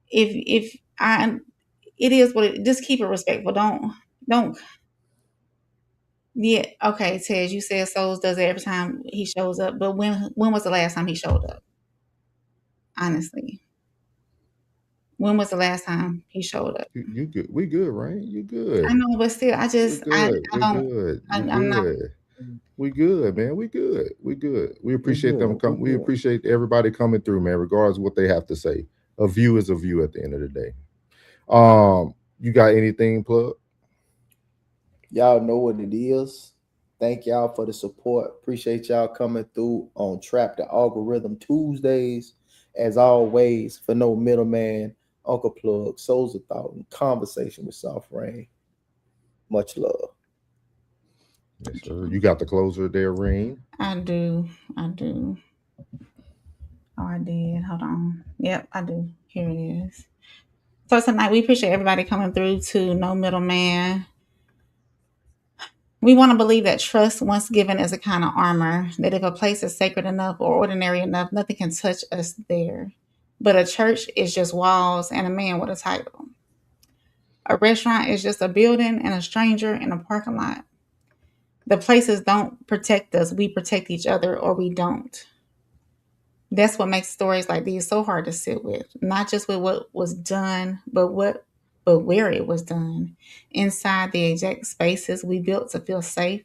It is what it, just keep it respectful. Don't. Yeah, okay, Ted, you said Souls does it every time he shows up, but when was the last time he showed up? Honestly. When was the last time he showed up? You good? We good, right? You good? I know, but still, I just, I don't, Good. I'm not. We good, man. We good. We good. We appreciate them coming. We appreciate everybody coming through, man, regardless of what they have to say. A view is a view at the end of the day. You got anything, plug? Y'all know what it is. Thank y'all for the support. Appreciate y'all coming through on Trap the Algorithm Tuesdays. As always, for no middleman, Uncle Plug, Souls of Thought, and Conversation with Soft Rain. Much love. Yes, sir. You got the closer there, Rain? I do. Oh, I did. Hold on. Yep, I do. Here it is. So tonight, we appreciate everybody coming through to No Middleman. We want to believe that trust, once given, is a kind of armor, that if a place is sacred enough or ordinary enough, nothing can touch us there. But a church is just walls and a man with a title. A restaurant is just a building and a stranger in a parking lot. The places don't protect us. We protect each other, or we don't. That's what makes stories like these so hard to sit with. Not just with what was done, but where it was done. Inside the exact spaces we built to feel safe.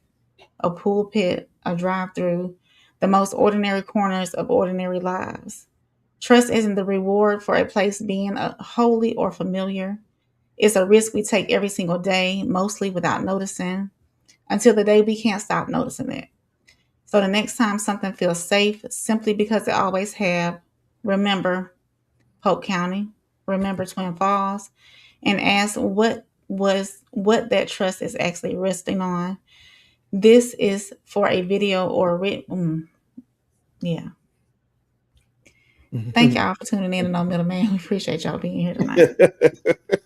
A pulpit, a drive-through, the most ordinary corners of ordinary lives. Trust isn't the reward for a place being holy or familiar. It's a risk we take every single day, mostly without noticing, until the day we can't stop noticing it. So the next time something feels safe, simply because it always have, remember Polk County, remember Twin Falls, and ask what that trust is actually resting on. This is for a video or a written. Yeah. Thank y'all for tuning in to No Middleman. We appreciate y'all being here tonight.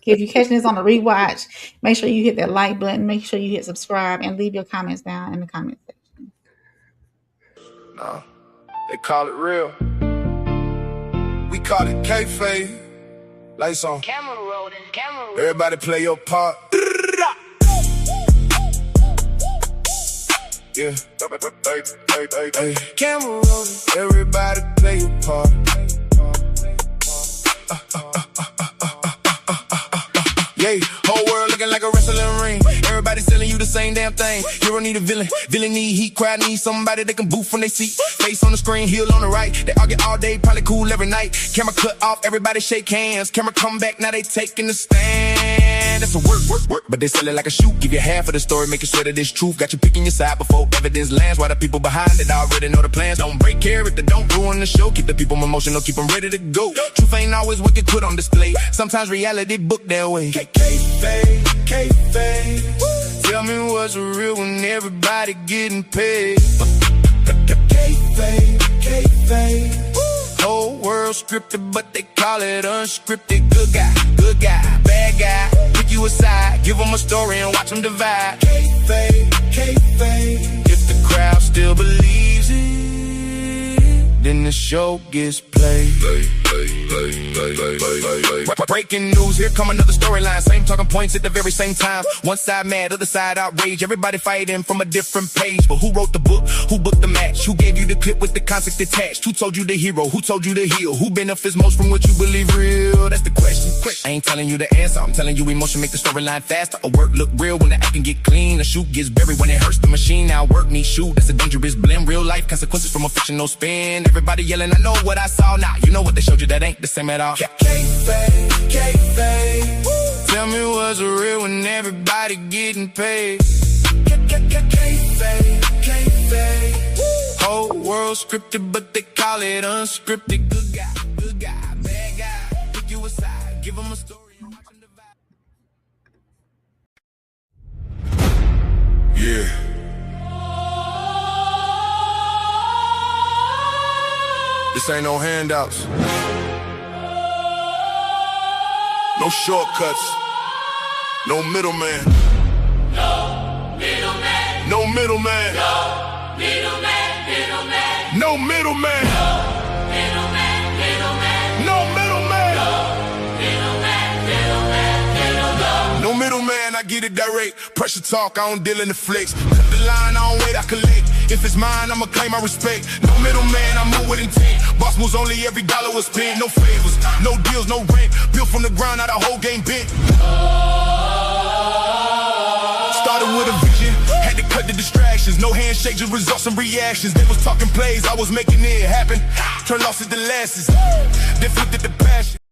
If you're catching this on the rewatch, make sure you hit that like button. Make sure you hit subscribe and leave your comments down in the comment section. Nah, they call it real. We call it kayfabe. Lights on. Camera rolling. Everybody play your part. Yeah. Hey. Camera rolling. Everybody play your part. Yeah, whole world looking like a wrestling ring. Everybody selling you the same damn thing. Hero need a villain, villain need heat, crowd need somebody that can boof from their seat. Face on the screen, heel on the right. They argue all day, probably cool every night. Camera cut off, everybody shake hands. Camera come back, now they taking the stand. That's a work. But they sell it like a shoe. Give you half of the story, make you swear that it's truth. Got you picking your side before evidence lands. While the people behind it already know the plans. Don't break character, don't ruin the show. Keep the people emotional, keep them ready to go. Truth ain't always what you put on display. Sometimes reality book that way. Kayfabe. Tell me what's real when everybody getting paid. Kayfabe. Whole world scripted, but they call it unscripted. Good guy, bad guy. Pick you aside, give them a story and watch them divide. Kayfabe. If the crowd still believes it, then the show gets played. Breaking news, here come another storyline. Same talking points at the very same time. One side mad, other side outrage. Everybody fighting from a different page. But who wrote the book? Who booked the match? Who gave you the clip with the context attached? Who told you the hero? Who told you the heel? Who benefits most from what you believe real? That's the question. I ain't telling you the answer, I'm telling you emotion make the storyline faster. A work look real when the act can get clean. A shoot gets buried when it hurts the machine. Now work needs shoot, that's a dangerous blend. Real life consequences from a fictional spin. Everybody yelling, I know what I saw. Now you know what they showed you that ain't the same at all. Kayfabe. Tell me what's real when everybody getting paid. Kayfabe. Whole world scripted, but they call it unscripted. Good guy, bad guy. Pick you aside, give them a story and watch them divide. Yeah. This ain't no handouts. No shortcuts. No middleman. No middleman. No middleman. No middleman. No middleman. No middleman, I get it direct. Pressure talk, I don't deal in the flex. Cut the line, I don't wait, I collect. If it's mine, I'ma claim my respect. No middleman, I move with intent. Boss move tables, only every dollar was spent. No favors, no deals, no rent. Built from the ground, now the whole game bent. Started with a vision, had to cut the distractions. No handshakes, just results and reactions. They was talking plays, I was making it happen. Turn losses to losses, then flipped it to passion.